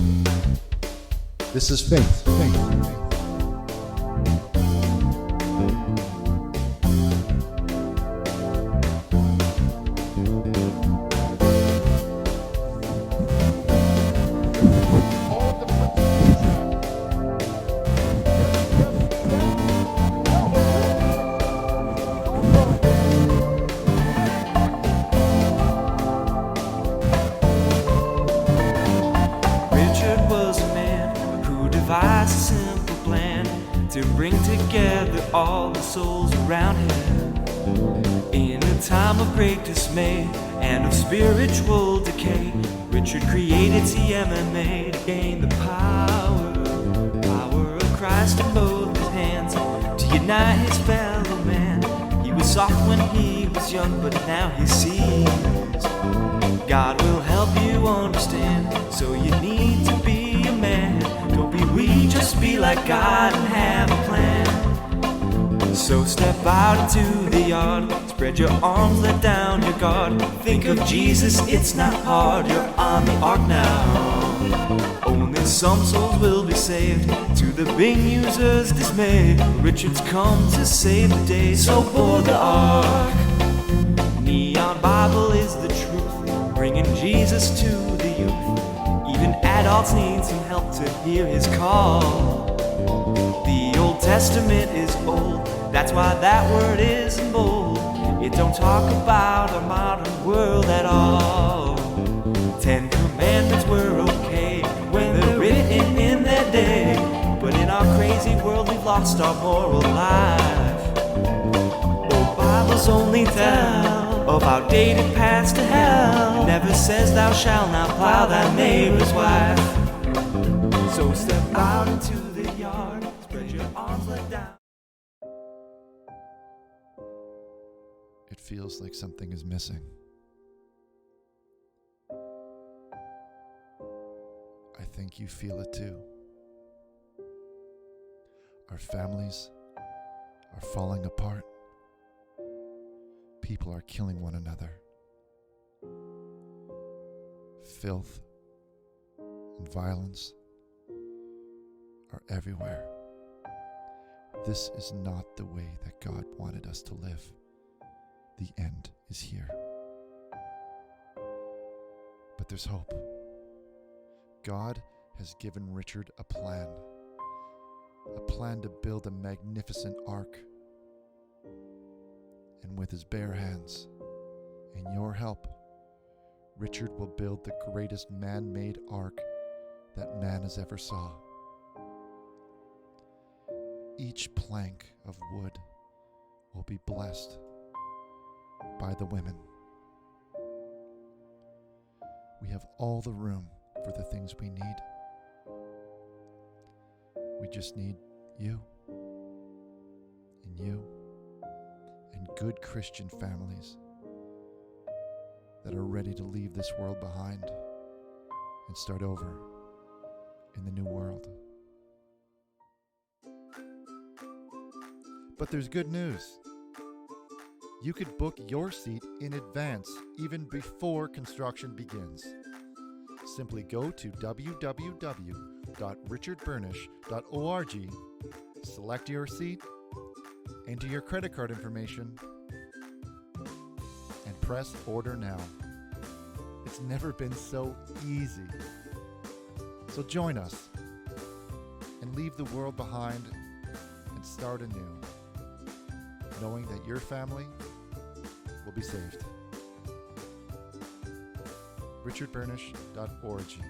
This is faith. Faith. To bring together all the souls around him in a time of great dismay and of spiritual decay. Richard created TMMA to gain the power of Christ in both his hands to unite his fellow man. He was soft when he was young, but now he sees. God will help you understand, so you need to be a man. Don't be weak, just be like God and have a plan. So step out into the yard, spread your arms, let down your guard. Think of Jesus, it's not hard, you're on the ark now. Only some souls will be saved, to the big user's dismay. Richard's come to save the day, so board the ark. Neon Bible is the truth, bringing Jesus to the youth. Even adults need some help to hear his call. The Old Testament is old, that's why that word is in bold. It don't talk about our modern world at all. 10 Commandments were okay when they're written in their day, but in our crazy world we've lost our moral life. Old Bibles only tell of outdated paths to hell. It never says thou shalt not plow thy neighbor's wife. So step out into the yard, spread your arms, let down. It feels like something is missing. I think you feel it too. Our families are falling apart. People are killing one another. Filth and violence are everywhere. This is not the way that God wanted us to live. The end is here. But there's hope. God has given Richard a plan to build a magnificent ark. And with his bare hands and your help, Richard will build the greatest man-made ark that man has ever saw. Each plank of wood will be blessed by the women. We have all the room for the things we need. We just need you and you and good Christian families that are ready to leave this world behind and start over in the new world. But there's good news. You could book your seat in advance, even before construction begins. Simply go to www.richardburnish.org, select your seat, enter your credit card information, and press order now. It's never been so easy. So join us and leave the world behind and start anew, knowing that your family will be saved. richardburnish.org.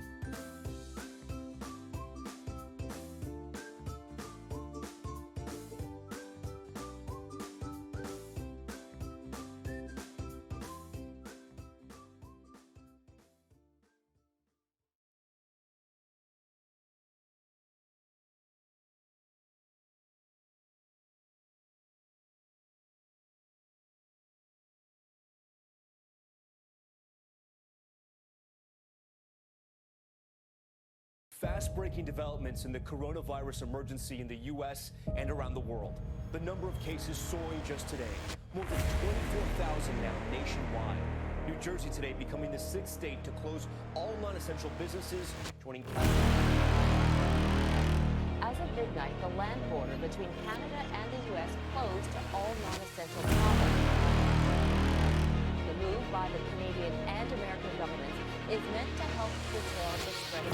Fast-breaking developments in the coronavirus emergency in the U.S. and around the world. The number of cases soaring just today. More than 24,000 now nationwide. New Jersey today becoming the 6th state to close all non-essential businesses, joining As of midnight, the land border between Canada and the U.S. closed to all non-essential travel. The move by the Canadian and American governments is meant to help curtail the spread of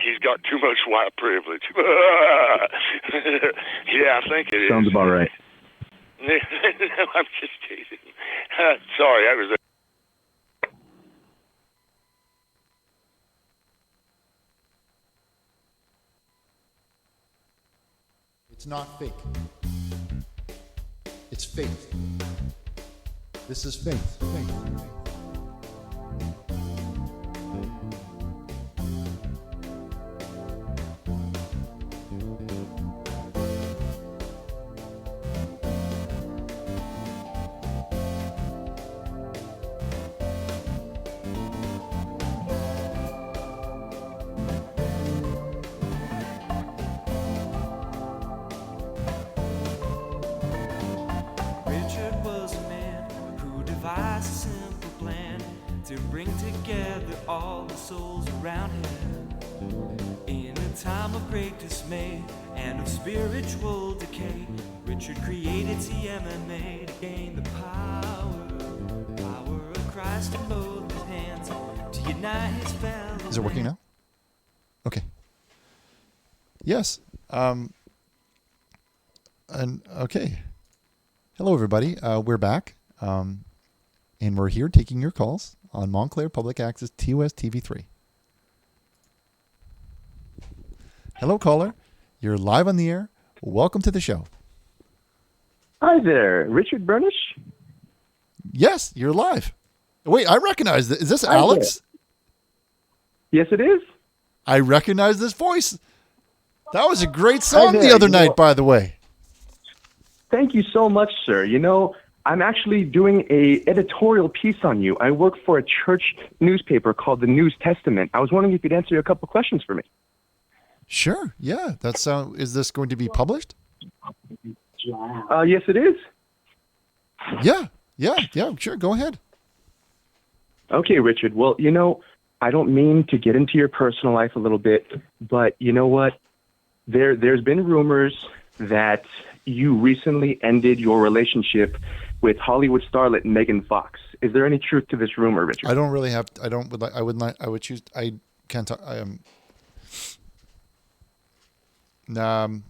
He's got too much white privilege. Yeah, I think it is. Sounds about right. I'm just teasing. Sorry, I was. It's not fake. It's faith. This is faith. Faith. Richard was a man who devised a simple plan to bring together all the souls around him. In a time of great dismay and of spiritual decay, Richard created TMMA to gain the power of Christ in both his hands, to unite his fellow. Is it working now? Okay. Yes. And okay. Hello, everybody. We're back. And we're here taking your calls on Montclair Public Access TOS TV3. Hello, caller. You're live on the air. Welcome to the show. Hi there, Richard Burnish? Yes, you're live. Wait, I recognize this. Is this Hi Alex? Yes, it is. I recognize this voice. That was a great song there. the other night, by the way. Thank you so much, sir. You know, I'm actually doing a editorial piece on you. I work for a church newspaper called the News Testament. I was wondering if you could answer a couple questions for me. Sure. Yeah. That's is this going to be published? Yes, it is. Yeah. Sure. Go ahead. Okay, Richard. Well, you know, I don't mean to get into your personal life a little bit, but you know what? There's been rumors that you recently ended your relationship with Hollywood starlet Megan Fox. Is there any truth to this rumor, Richard? I don't really have. I don't. Would like. I would not. I would choose. I can't talk. I am.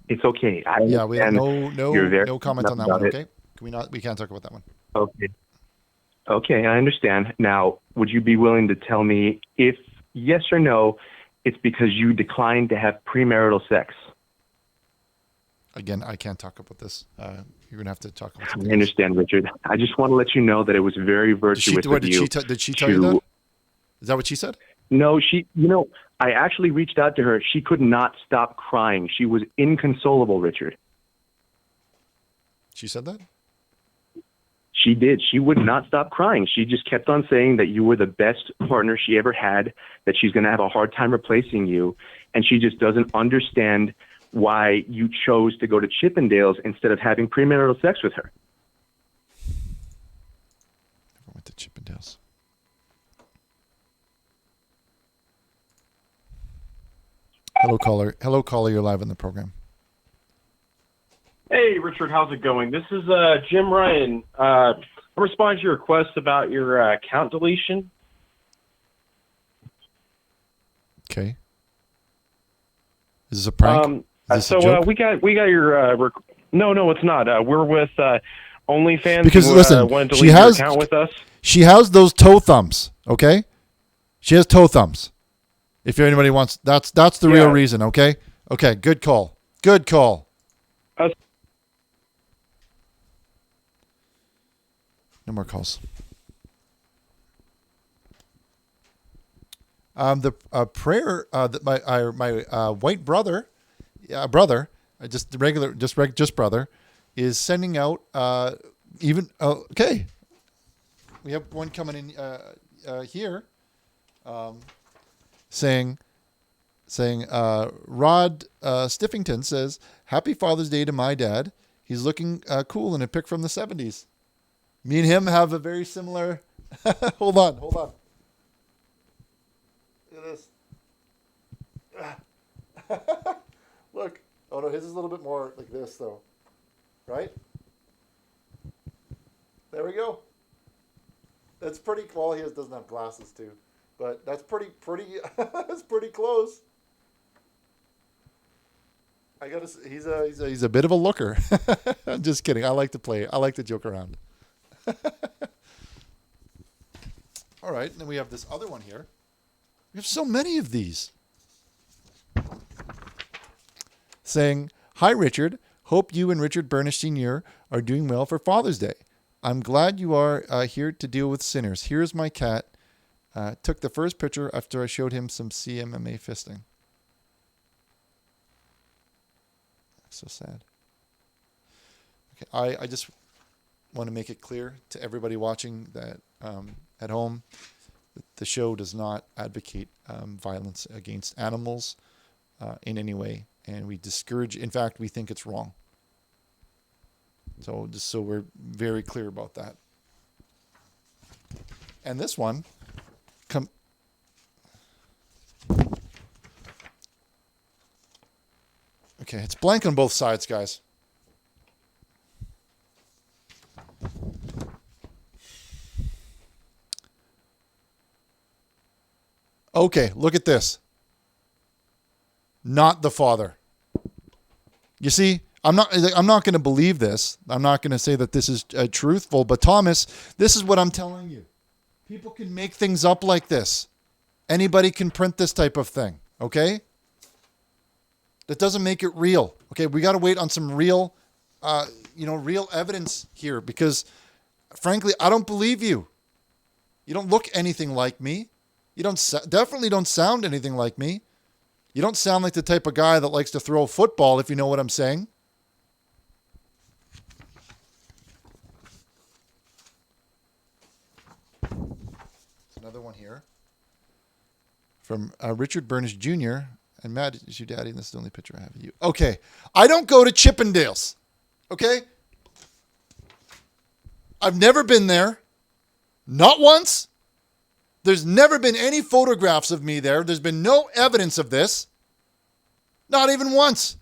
It's okay. Yeah. We have no comment on that one. about it. Okay. Can we not? We can't talk about that one. Okay. Okay, I understand. Now, would you be willing to tell me if yes or no, it's because you declined to have premarital sex? Again, I can't talk about this. You're gonna have to talk about I something. understand, Richard. I just want to let you know that it was very virtuous of you. Did she tell you that? Is that what she said? No, I actually reached out to her. She could not stop crying. She was inconsolable, Richard. She said that? She did. She would not stop crying. She just kept on saying that you were the best partner she ever had, that she's going to have a hard time replacing you, and she just doesn't understand why you chose to go to Chippendales instead of having premarital sex with her. I went to Chippendales. Hello, caller. Hello, caller. You're live in the program. Hey, Richard, how's it going? This is Jim Ryan. I'm responding to your request about your account deletion. Okay. Is this a prank? Is this a joke? we got your. No, it's not. We're with OnlyFans. Because who, listen, wanted to she leave your has account with us. She has those toe thumbs. Okay, she has toe thumbs. If anybody wants, that's the real reason. Okay. Okay. Good call. Good call. No more calls. The prayer that my white brother, just brother, is sending out okay. We have one coming in here, saying Rod Stiffington says, "Happy Father's Day to my dad. He's looking cool in a pic from the 70s." Me and him have a very similar. Hold on. Look at this. Look. Oh no, his is a little bit more like this though. Right? There we go. That's pretty well. He doesn't have glasses too, but that's pretty. That's pretty close. I gotta. He's a bit of a looker. I'm just kidding. I like to play. I like to joke around. All right, and then we have this other one here. We have so many of these. Saying, "Hi Richard. Hope you and Richard Burnish Sr. are doing well for Father's Day. I'm glad you are here to deal with sinners. Here's my cat. Took the first picture after I showed him some CMMA fisting." So sad. Okay, I just want to make it clear to everybody watching that at home, that the show does not advocate violence against animals in any way, and we discourage. In fact, we think it's wrong. So just so we're very clear about that. And this one, okay, it's blank on both sides, guys. Okay, look at this. Not the father. You see, I'm not going to believe this. I'm not going to say that this is truthful, but Thomas, this is what I'm telling you. People can make things up like this. Anybody can print this type of thing, okay? That doesn't make it real. Okay, we got to wait on some real real evidence here, because frankly, I don't believe you. You don't look anything like me. You definitely don't sound anything like me. You don't sound like the type of guy that likes to throw a football, if you know what I'm saying. There's another one here from Richard Burnish Jr. And Matt, is your daddy? And this is the only picture I have of you. Okay. I don't go to Chippendales. Okay? I've never been there. Not once. There's never been any photographs of me there. There's been no evidence of this. Not even once.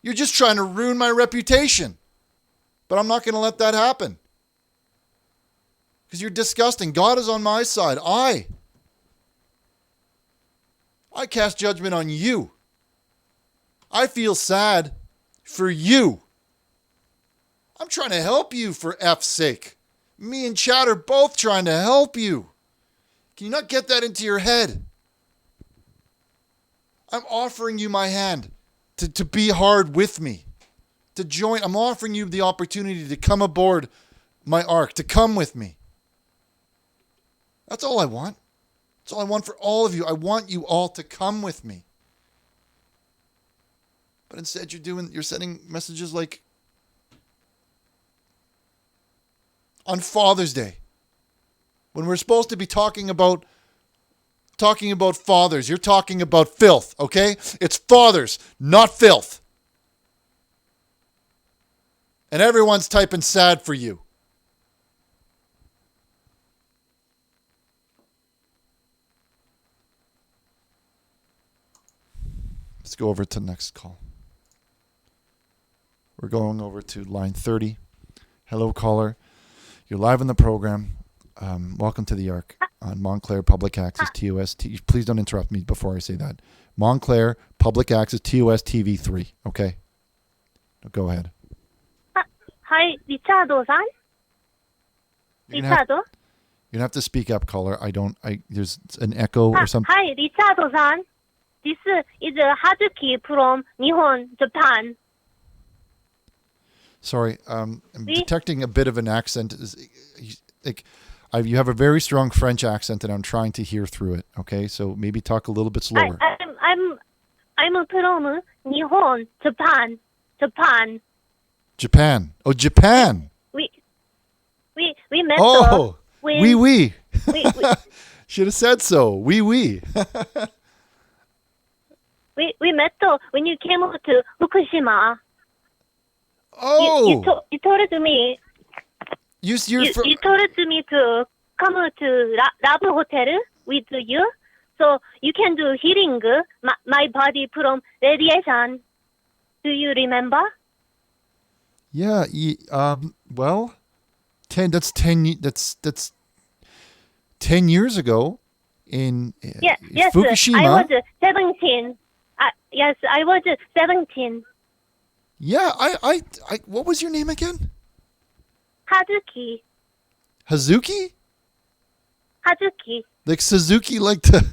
You're just trying to ruin my reputation. But I'm not going to let that happen. Because you're disgusting. God is on my side. I cast judgment on you. I feel sad for you. I'm trying to help you, for F's sake. Me and Chad are both trying to help you. Can you not get that into your head? I'm offering you my hand to be hard with me. To join. I'm offering you the opportunity to come aboard my ark. To come with me. That's all I want. That's all I want for all of you. I want you all to come with me. But instead you're sending messages like on Father's Day, when we're supposed to be talking about fathers. You're talking about filth, okay? It's fathers, not filth. And everyone's typing sad for you. Let's go over to the next call. We're going over to line 30. Hello, caller. You're live on the program. Welcome to the Ark on Montclair Public Access TOS. Please don't interrupt me before I say that. Montclair Public Access TOS TV3. Okay? Go ahead. Hi, Richardo-san? You're going to have to speak up, caller. There's an echo or something. Hi, Richardo-san. This is Hazuki from Nihon, Japan. Sorry, I'm detecting a bit of an accent. You have a very strong French accent, and I'm trying to hear through it. Okay, so maybe talk a little bit slower. I'm from Nihon, Japan. Japan. Oh, Japan. We met. Oh, when we. we Should have said so. We. we met when you came to Fukushima. Oh. You told me. You told me to come to Lab Hotel with you, so you can do healing my body from radiation. Do you remember? Yeah. Well, that's 10 years ago in yes, Fukushima. I was 17. Yes, I was 17. Yeah, I what was your name again? Hazuki. Hazuki? Hazuki. Like Suzuki, like the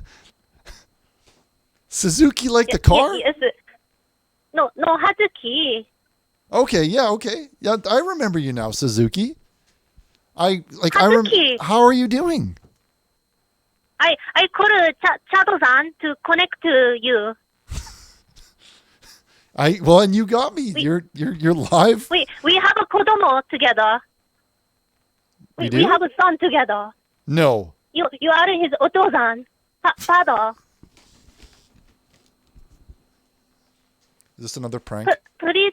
Suzuki, like the car? Yes. No, Hazuki. Okay, yeah. I remember you now, Suzuki. Hazuki. How are you doing? I called Chado-san to connect to you. And you got me. You're live. We have a kodomo together. We We have a son together. No. You are his otozan, father. Is this another prank? Please,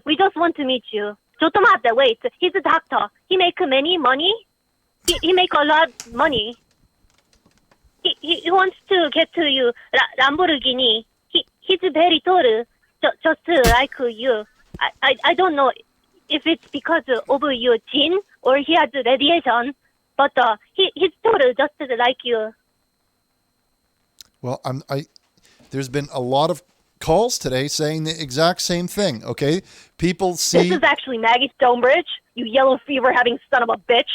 we just want to meet you. ちょっと待って, wait. He's a doctor. He make many money. He make a lot of money. He wants to get to you Lamborghini. He's very tall, just like you. I don't know if it's because of your gene or he has radiation, but he's tall just like you. Well, there's been a lot of calls today saying the exact same thing. Okay, people see. This is actually Maggie Stonebridge, you yellow fever having son of a bitch.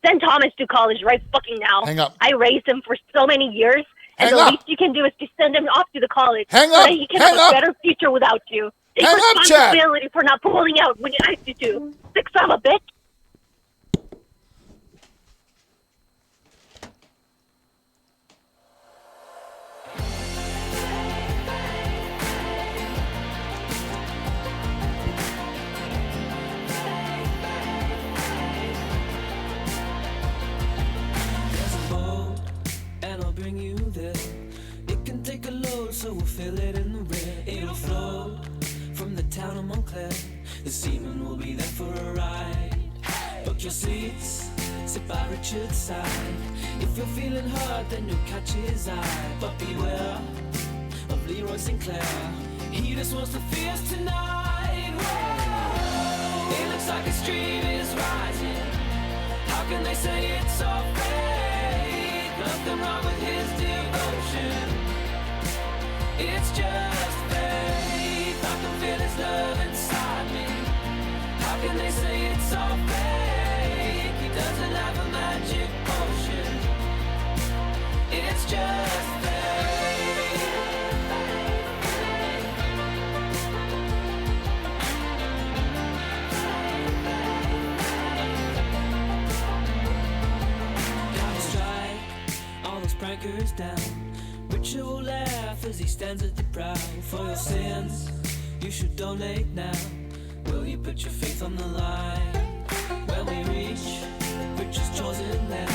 Send Thomas to college right fucking now. Hang up. I raised him for so many years, and Hang the up. least you can do is to send him off to the college. Hang so up. that he can Hang have up. a better future without you. Take Hang up, Chad. responsibility for not pulling out when you asked you to. Sick son of a bitch. There's a boat, and I'll bring you there. It can take a load, so we'll fill it in the rear. It'll float from the town of Montclair. The seaman will be there for a ride. Book your seats, sit by Richard's side. If you're feeling hard, then you'll catch his eye. But beware of Leroy Sinclair. He just wants to fierce tonight. Whoa. It looks like a stream is rising. How can they say it's all fake? Nothing wrong with his devotion. It's just faith. I can feel his love inside me. How can they say it's all fake? He doesn't have a magic potion. It's just faith. Gotta strike all those prankers down. Richard will laugh as he stands at the prow. For your sins, you should donate now. Will you put your faith on the line? When we reach Richard's chosen land,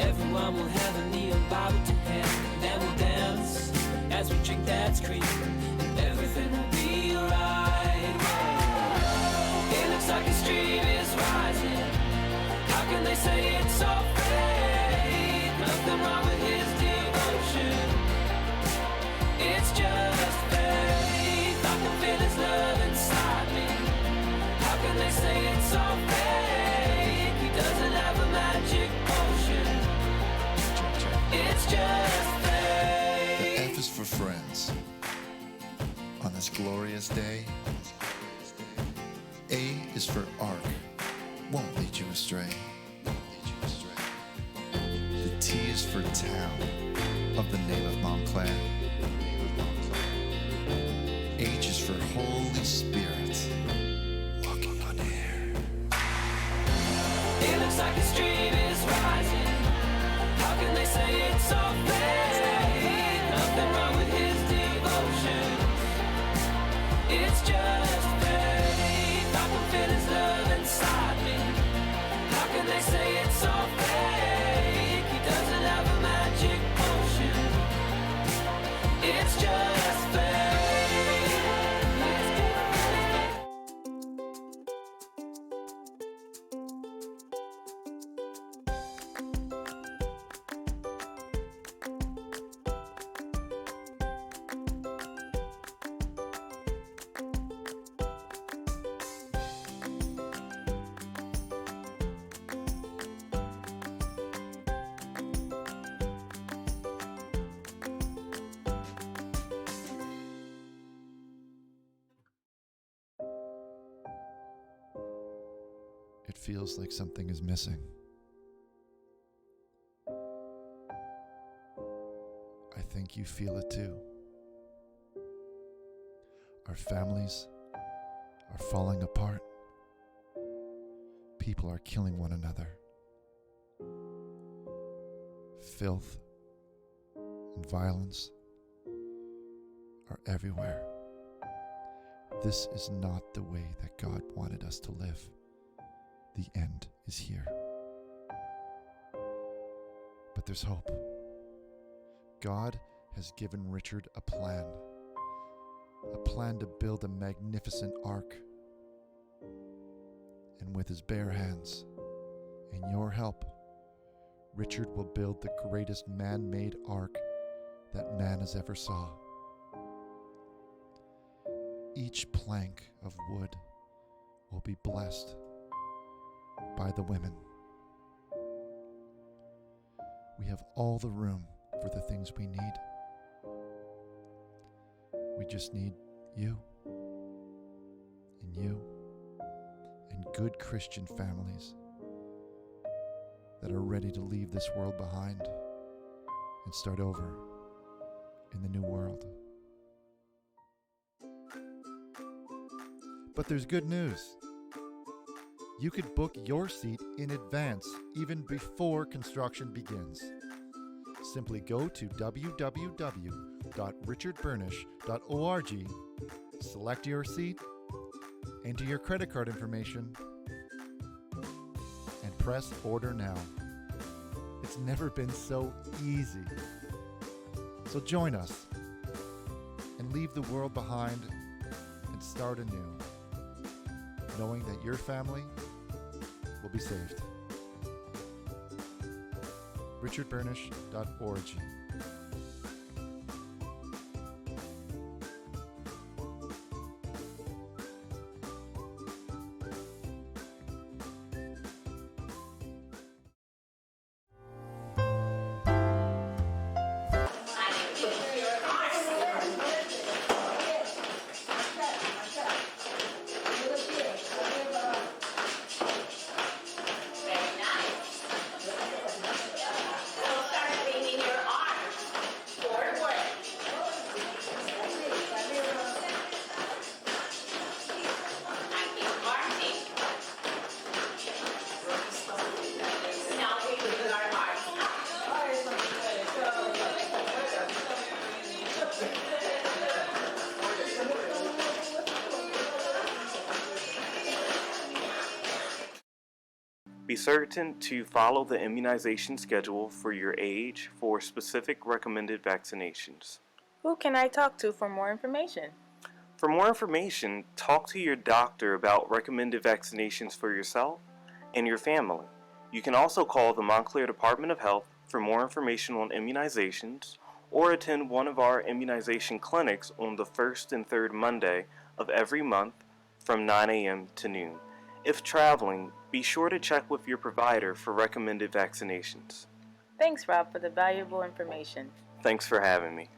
everyone will have a neon Bible to hand. Then we'll dance as we drink that scream, and everything will be alright. It looks like a stream is rising. How can they say it's all fake? Nothing wrong with his devotion. It's just faith. I can feel his love inside me. How can they say it's all fake? He doesn't have a magic potion. It's just faith. The F is for friends. On this glorious day. A is for ark. Won't lead you astray. The T is for town. Of the name of Montclair. H is for Holy Spirit. looks like his dream is rising. How can they say it's all fake? Nothing wrong with his devotion. It's just faith. I can feel his love inside me. How can they say it's all fake? He doesn't have a magic potion. It's just faith. It feels like something is missing. I think you feel it too. Our families are falling apart. People are killing one another. Filth and violence are everywhere. This is not the way that God wanted us to live. The end is here. But there's hope. God has given Richard a plan to build a magnificent ark. And with his bare hands and your help, Richard will build the greatest man-made ark that man has ever saw. Each plank of wood will be blessed by the women. We have all the room for the things we need. We just need you and good Christian families that are ready to leave this world behind and start over in the new world. But there's good news. You could book your seat in advance, even before construction begins. Simply go to www.richardburnish.org, select your seat, enter your credit card information, and press order now. It's never been so easy. So join us and leave the world behind and start anew, knowing that your family will be saved. richardburnish.org. Be certain to follow the immunization schedule for your age for specific recommended vaccinations. Who can I talk to for more information? For more information, talk to your doctor about recommended vaccinations for yourself and your family. You can also call the Montclair Department of Health for more information on immunizations, or attend one of our immunization clinics on the first and third Monday of every month from 9 a.m. to noon. If traveling, be sure to check with your provider for recommended vaccinations. Thanks, Rob, for the valuable information. Thanks for having me.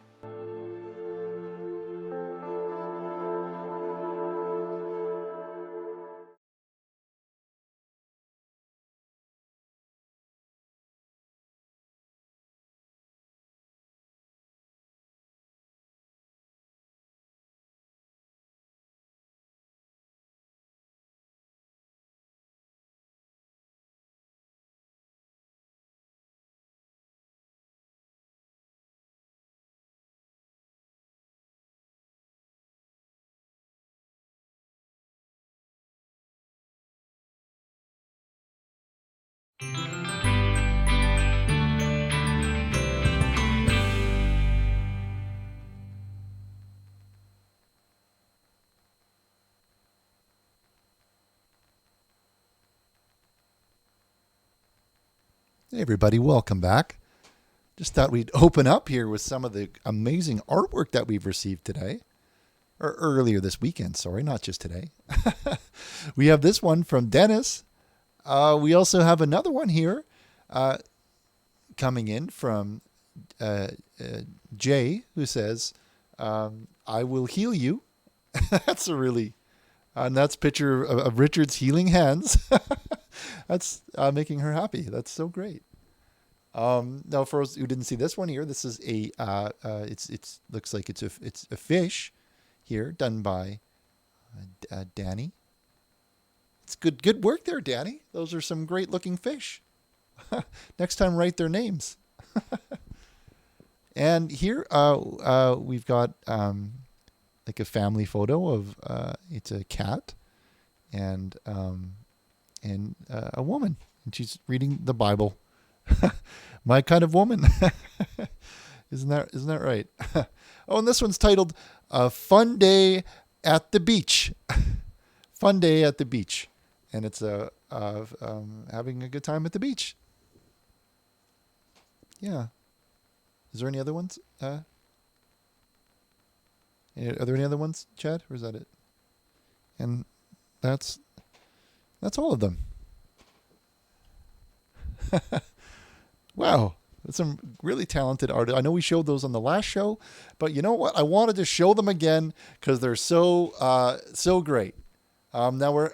Hey everybody, welcome back. Just thought we'd open up here with some of the amazing artwork that we've received today. Or earlier this weekend, sorry, not just today. We have this one from Dennis. We also have another one here coming in from Jay, who says, I will heal you. That's a really, and that's a picture of Richard's healing hands. That's making her happy. That's so great. Now, for those who didn't see this one here, this is a it's looks like it's a fish here done by Danny. It's good work there, Danny. Those are some great looking fish. Next time, write their names. And here we've got like a family photo of it's a cat and a woman, and she's reading the Bible. My kind of woman. Isn't that right? Oh, and this one's titled "Fun Day at the Beach." Fun day at the beach, and it's having a good time at the beach. Yeah. Is there any other ones? Are there any other ones, Chad, or is that it? And that's all of them. Wow, that's some really talented artists. I know we showed those on the last show, but you know what? I wanted to show them again because they're so great. Now we're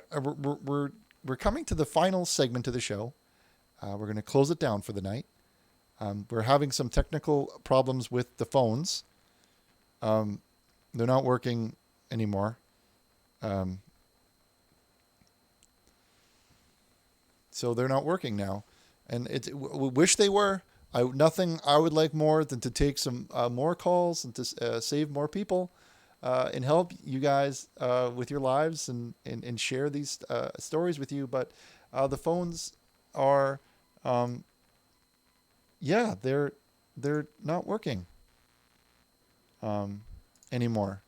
coming to the final segment of the show. We're going to close it down for the night. We're having some technical problems with the phones. They're not working anymore. So they're not working now. And we wish they were. Nothing I would like more than to take some more calls and to save more people and help you guys with your lives and share these stories with you. But the phones are, they're not working anymore.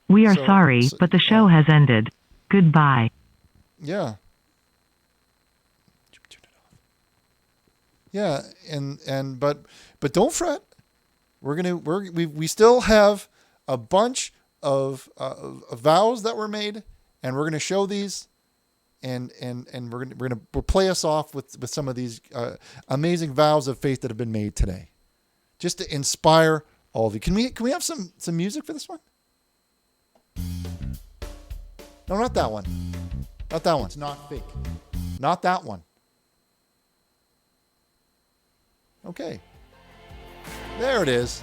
We are sorry, but the show has ended. Goodbye. Yeah. Yeah, but don't fret. We still have a bunch of vows that were made, and we're gonna show these, and we'll play us off with some of these amazing vows of faith that have been made today, just to inspire all of you. Can we have some music for this one? No, not that one. Not that one. It's not fake. Not that one. Okay. There it is.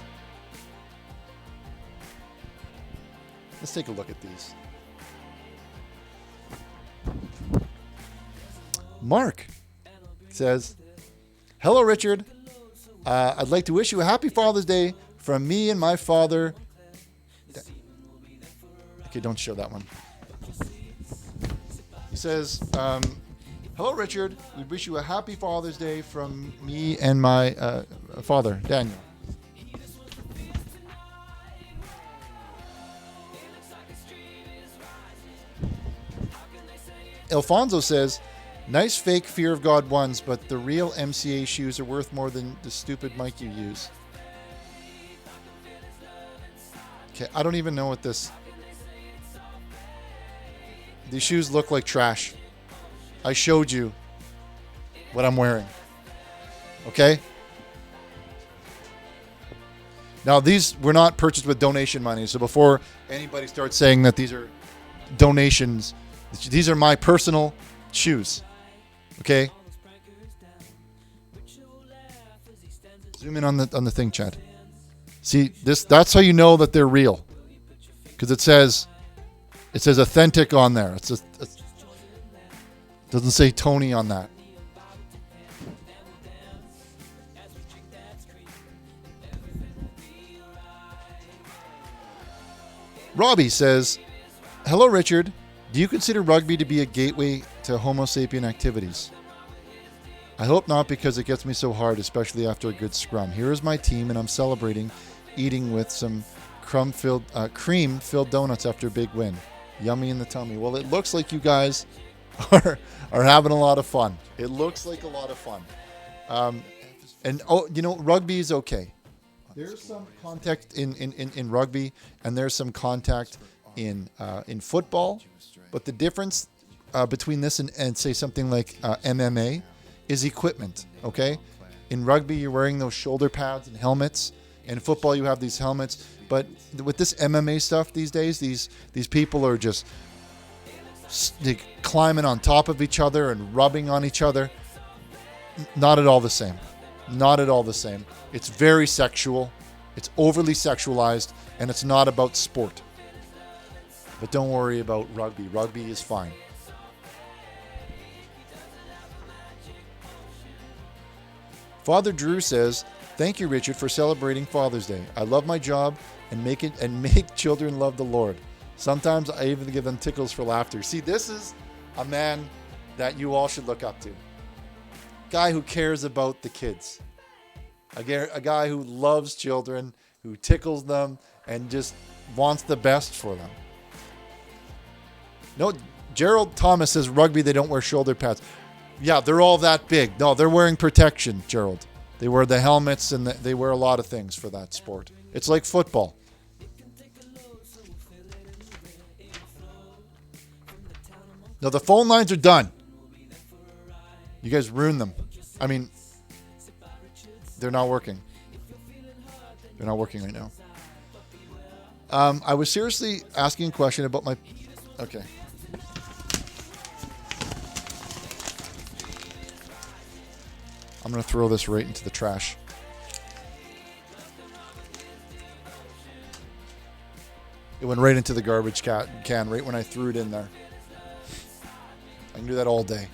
Let's take a look at these. Mark says, "Hello, Richard. I'd like to wish you a happy Father's Day from me and my father." Okay, don't show that one. He says, "Hello, Richard. We wish you a happy Father's Day from me and my father, Daniel." Alfonso says, "Nice fake Fear of God ones, but the real MCA shoes are worth more than the stupid mic you use." Okay, I don't even know what this... These shoes look like trash. I showed you what I'm wearing. Okay? Now, these were not purchased with donation money, so before anybody starts saying that these are donations, these are my personal shoes. Okay? Zoom in on the thing, Chad. See, that's how you know that they're real. Because it says authentic on there. It doesn't say Tony on that. Robbie says, "Hello, Richard. Do you consider rugby to be a gateway to Homo sapien activities? I hope not, because it gets me so hard, especially after a good scrum. Here is my team, and I'm celebrating, eating with some cream-filled donuts after a big win. Yummy in the tummy." Well, it looks like you guys are having a lot of fun. It looks like a lot of fun. And rugby is okay. There's some contact in rugby, and there's some contact in football. But the difference between this and say something like MMA is equipment. Okay, in rugby you're wearing those shoulder pads and helmets. In football you have these helmets. But with this MMA stuff these days, these people are just climbing on top of each other and rubbing on each other. Not at all the same. Not at all the same. It's very sexual. It's overly sexualized, and it's not about sport. But don't worry about rugby. Rugby is fine. Father Drew says, "Thank you, Richard, for celebrating Father's Day. I love my job and make children love the Lord. Sometimes I even give them tickles for laughter." See, this is a man that you all should look up to. Guy who cares about the kids. A guy who loves children, who tickles them, and just wants the best for them. No, Gerald Thomas says rugby, they don't wear shoulder pads. Yeah, they're all that big. No, they're wearing protection, Gerald. They wear the helmets and they wear a lot of things for that sport. It's like football. No, the phone lines are done. You guys ruined them. I mean, they're not working. They're not working right now. I was seriously asking a question about my... Okay. I'm going to throw this right into the trash. It went right into the garbage can right when I threw it in there. I can do that all day.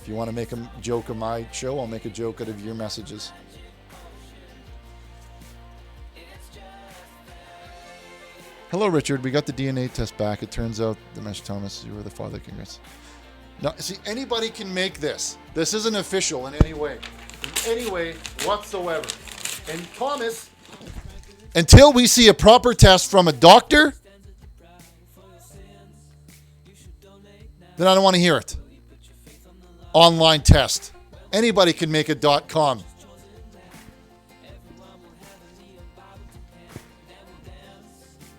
If you want to make a joke of my show, I'll make a joke out of your messages. Hello, Richard. We got the DNA test back. It turns out the Mesh Thomas, you were the father. Congrats. Now, see, anybody can make this. This isn't official in any way. In any way whatsoever. And Thomas, until we see a proper test from a doctor, then I don't want to hear it. Online test. Anybody can make a .com.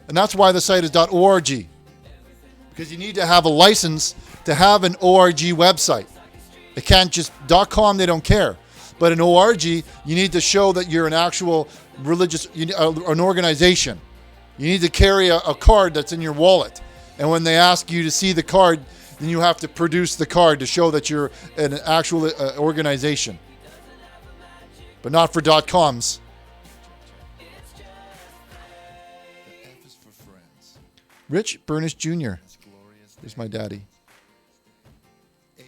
And that's why the site is .org. Because you need to have a license to have an ORG website. It can't just .com, they don't care. But an ORG, you need to show that you're an actual religious, an organization. You need to carry a card that's in your wallet. And when they ask you to see the card, then you have to produce the card to show that you're an actual organization. But not for .coms. Rich Burnish Jr. There's my daddy. Yeah.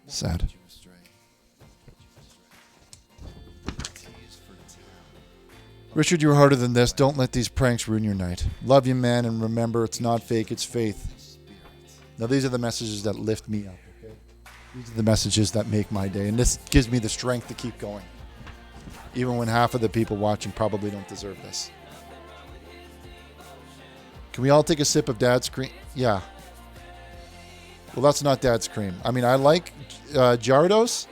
Sad. Richard, you're harder than this. Don't let these pranks ruin your night. Love you, man, and remember, it's not fake, it's faith. Now, these are the messages that lift me up, okay? These are the messages that make my day, and this gives me the strength to keep going. Even when half of the people watching probably don't deserve this. Can we all take a sip of Dad's cream? Yeah. Well, that's not Dad's cream. I mean, I like Gyarados.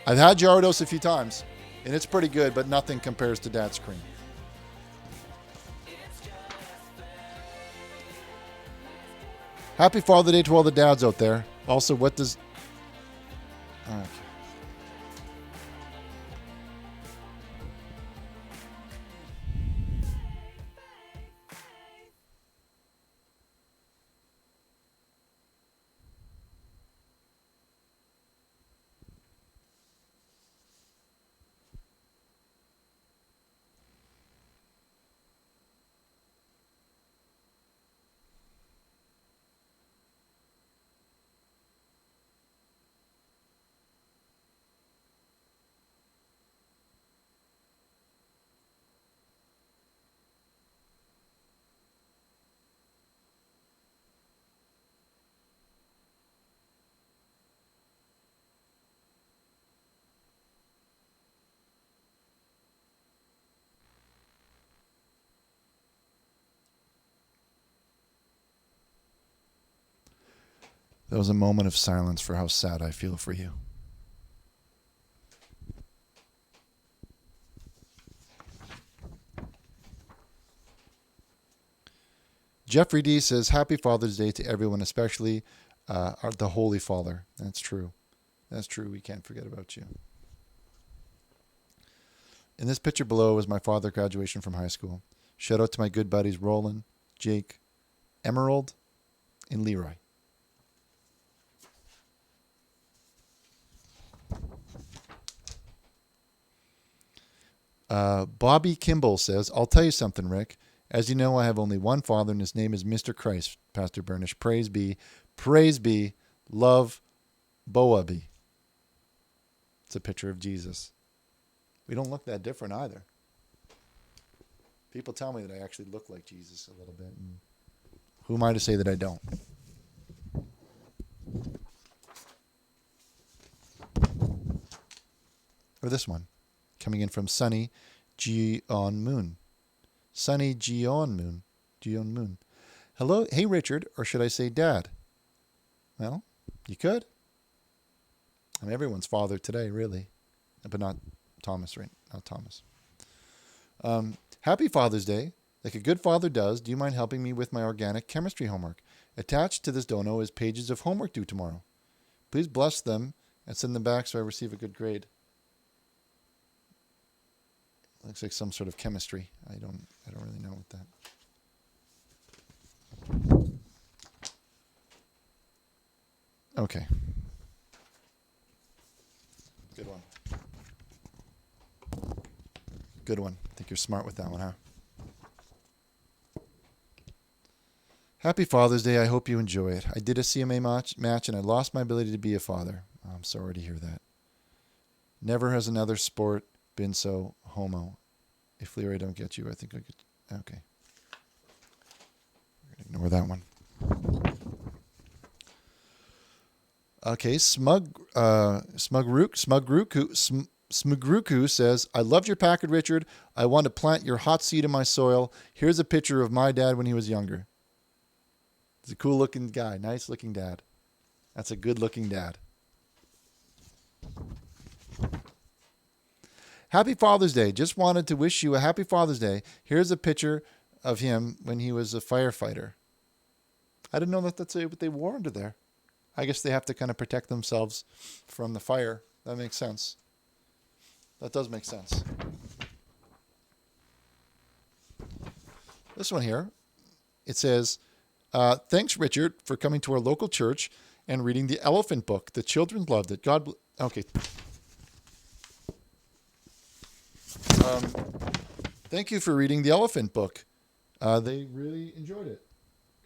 I've had Gyarados a few times, and it's pretty good, but nothing compares to Dad's cream. Happy Father's Day to all the dads out there. Also, what does... Okay. That was a moment of silence for how sad I feel for you. Jeffrey D says, Happy Father's Day to everyone, especially the Holy Father. That's true. That's true. We can't forget about you. In this picture below is my father's graduation from high school. Shout out to my good buddies Roland, Jake, Emerald, and Leroy. Bobby Kimball says, I'll tell you something, Rick. As you know, I have only one father, and his name is Mr. Christ, Pastor Burnish. Praise be, love, Boaby. It's a picture of Jesus. We don't look that different either. People tell me that I actually look like Jesus a little bit. And who am I to say that I don't? Or this one, coming in from Sunny Gion Moon. Sunny Gion Moon. Hello, hey Richard, or should I say Dad? Well, you could. I'm everyone's father today, really, but not Thomas, right? Not Thomas. Happy Father's Day. Like a good father does, do you mind helping me with my organic chemistry homework? Attached to this dono is pages of homework due tomorrow. Please bless them and send them back so I receive a good grade. Looks like some sort of chemistry. I don't really know what that. Okay. Good one. Good one. I think you're smart with that one, huh? Happy Father's Day. I hope you enjoy it. I did a CMA match and I lost my ability to be a father. I'm sorry to hear that. Never has another sport been so homo. If Leroy don't get you, I think I could. Okay. Ignore that one. Okay, Smugruku says, I loved your packet, Richard. I want to plant your hot seed in my soil. Here's a picture of my dad when he was younger. He's a cool looking guy. Nice looking dad. That's a good looking dad. Happy Father's Day. Just wanted to wish you a happy Father's Day. Here's a picture of him when he was a firefighter. I didn't know that that's what they wore under there. I guess they have to kind of protect themselves from the fire. That makes sense. That does make sense. This one here, it says, thanks, Richard, for coming to our local church and reading the Elephant Book. The children loved it. Okay. Thank you for reading the Elephant Book. They really enjoyed it.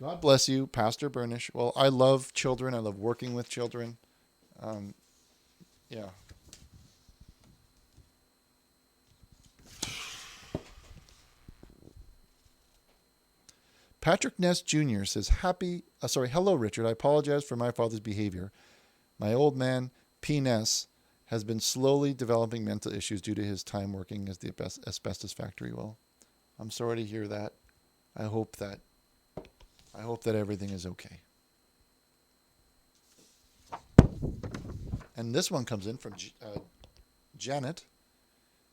God bless you, Pastor Burnish. Well, I love children. I love working with children. Yeah. Patrick Ness Jr. says, hello, Richard. I apologize for my father's behavior. My old man, P. Ness, has been slowly developing mental issues due to his time working as the asbestos factory. Well, I'm sorry to hear that. I hope that everything is okay. And this one comes in from Janet,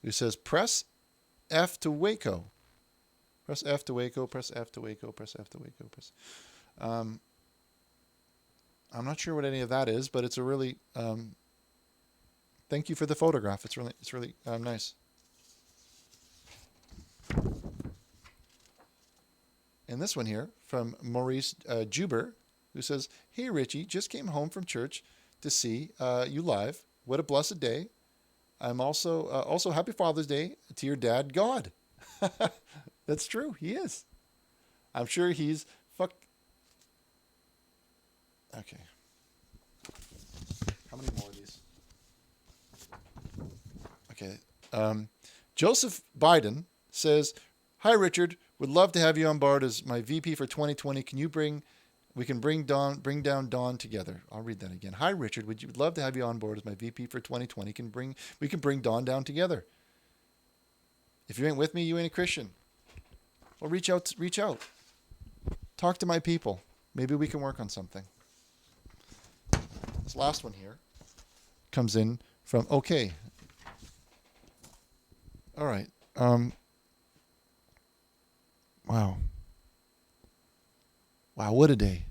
who says, press F to Waco. Press F to Waco, press F to Waco, press F to Waco. I'm not sure what any of that is, but it's a really... thank you for the photograph. It's really nice. And this one here from Maurice Juber, who says, hey, Richie, just came home from church to see you live. What a blessed day. I'm also happy Father's Day to your dad, God. That's true. He is. I'm sure he's Okay. How many more of these? Okay. Joseph Biden says, hi, Richard. Would love to have you on board as my VP for 2020. We can bring down Dawn together. I'll read that again. Hi, Richard. Would love to have you on board as my VP for 2020. We can bring Dawn down together. If you ain't with me, you ain't a Christian. Well, reach out. Talk to my people. Maybe we can work on something. This last one here comes in from okay. All right. Wow. Wow, what a day.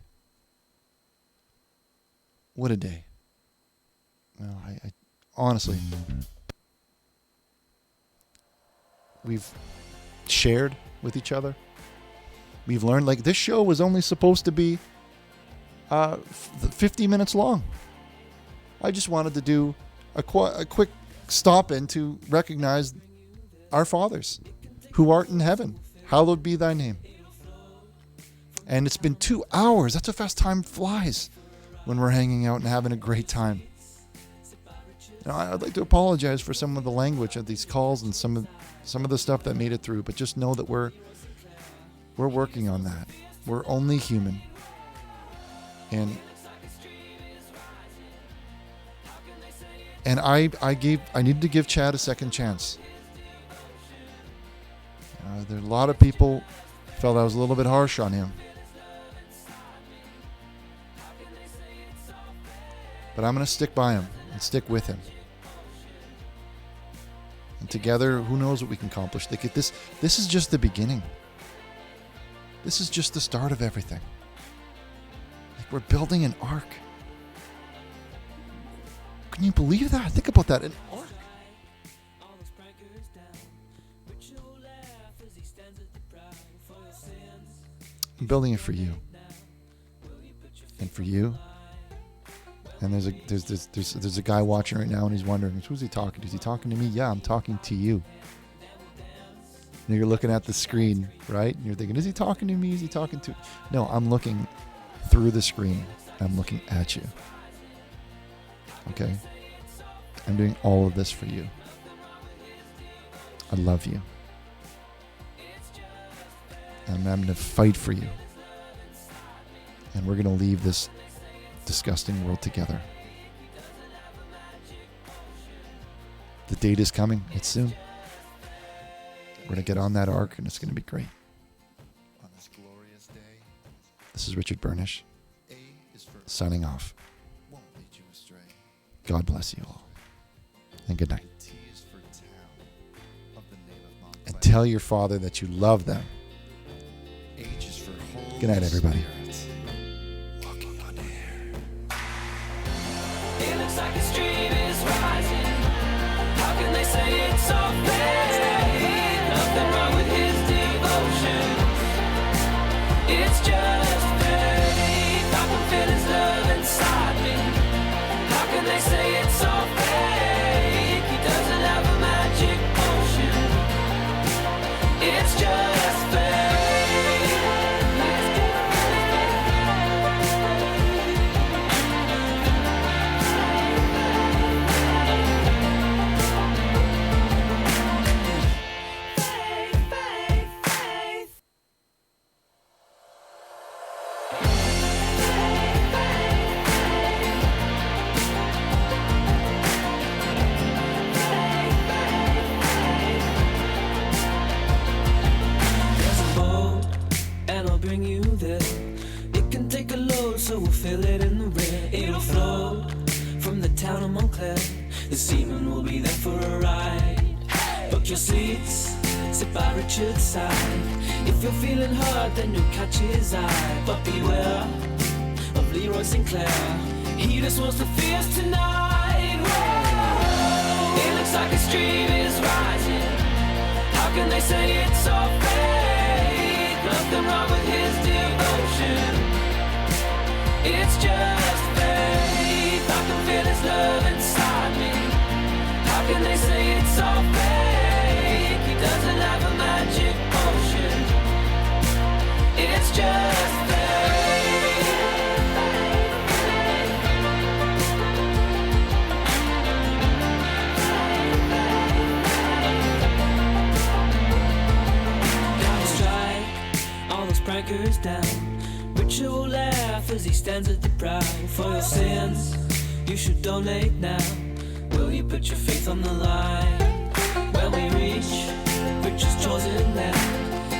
What a day. Well, I honestly, we've shared with each other. We've learned, like, this show was only supposed to be 50 minutes long. I just wanted to do a quick stop in to recognize our fathers who art in heaven. Hallowed be thy name. And it's been 2 hours. That's how fast time flies when we're hanging out and having a great time. Now, I'd like to apologize for some of the language of these calls and some of the stuff that made it through, but just know that we're working on that. We're only human. And I needed to give Chad a second chance. There are a lot of people felt I was a little bit harsh on him. But I'm going to stick by him and stick with him. And together, who knows what we can accomplish. This is just the beginning. This is just the start of everything. Like, we're building an ark. Can you believe that? Think about that. An ark. I'm building it for you. And for you. And there's a guy watching right now and he's wondering, who's he talking to? Is he talking to me? Yeah, I'm talking to you. And you're looking at the screen, right? And you're thinking, is he talking to me? Is he talking to... No, I'm looking through the screen. I'm looking at you. Okay? I'm doing all of this for you. I love you. And I'm going to fight for you. And we're going to leave this disgusting world together. The date is coming. It's soon. We're going to get on that ark and it's going to be great. On this glorious day. This is Richard Burnish. Signing off. God bless you all. And good night. And tell your father that you love them. Good night, everybody. It looks like a stream is rising. How can they say it's all fake? Nothing wrong with his devotion. It's just faith. I can feel his love inside me. How can they say it's all fake? He doesn't have a magic potion. It's just faith. Bring you there. It can take a load, so we'll fill it in the red. It'll flow from the town of Montclair. The seaman will be there for a ride. Book your seats, sit by Richard's side. If you're feeling hard, then you'll catch his eye. But beware of Leroy Sinclair. He just wants to fierce tonight. Whoa. It looks like a stream is rising. How can they say it's all fake? Nothing wrong with his devotion. It's just faith. I can feel his love inside me. How can they say it's all fake? He doesn't have a magic potion. It's just prankers down. Richard will laugh as he stands at the prow. For your sins, you should donate now. Will you put your faith on the line? When we reach Richard's chosen land,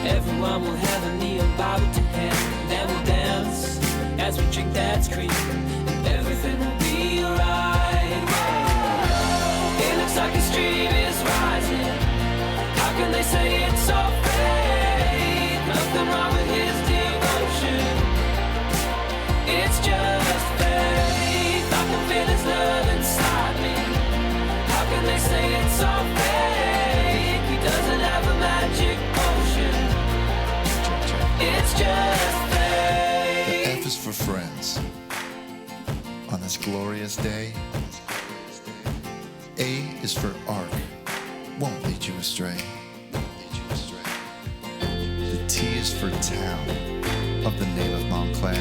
everyone will have a neon Bible to hand. Then we'll dance as we drink that cream, and everything will be alright. It looks like a stream is rising. How can they say it's all fake? Nothing wrong with his devotion. glorious day. A is for Ark, won't lead you astray. The T is for town, of the name of Montclair.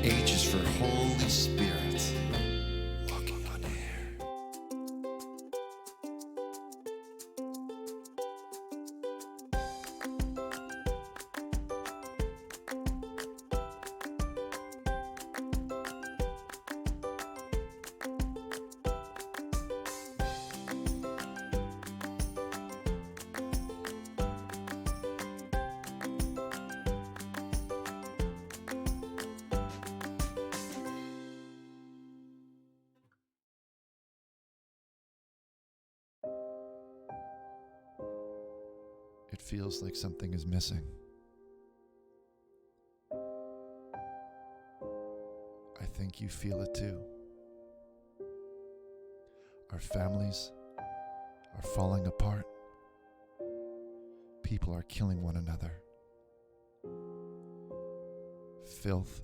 H is for Holy Spirit, walking on air. It feels like something is missing. I think you feel it too. Our families are falling apart. People are killing one another. Filth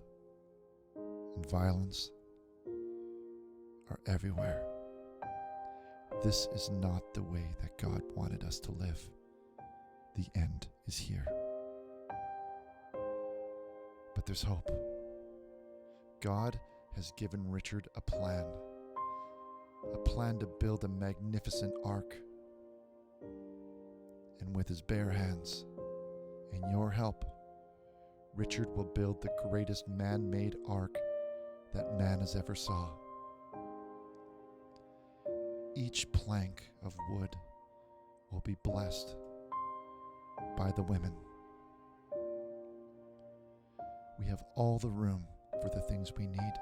and violence are everywhere. This is not the way that God wanted us to live. The end is here. But there's hope. God has given Richard a plan to build a magnificent ark. And with his bare hands and your help, Richard will build the greatest man-made ark that man has ever saw. Each plank of wood will be blessed by the women. We have all the room for the things we need.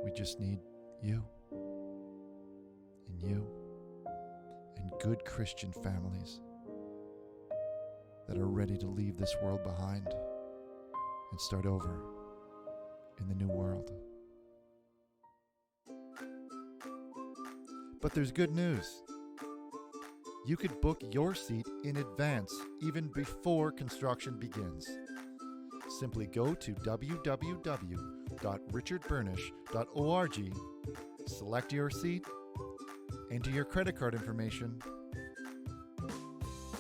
We just need you and good Christian families that are ready to leave this world behind and start over in the new world. But there's good news. You could book your seat in advance, even before construction begins. Simply go to www.richardburnish.org, select your seat, enter your credit card information,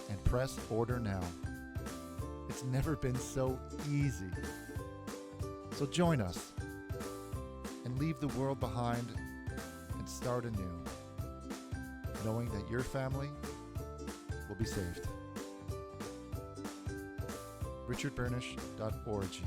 and press order now. It's never been so easy. So join us and leave the world behind and start anew, knowing that your family will be saved. richardburnish.org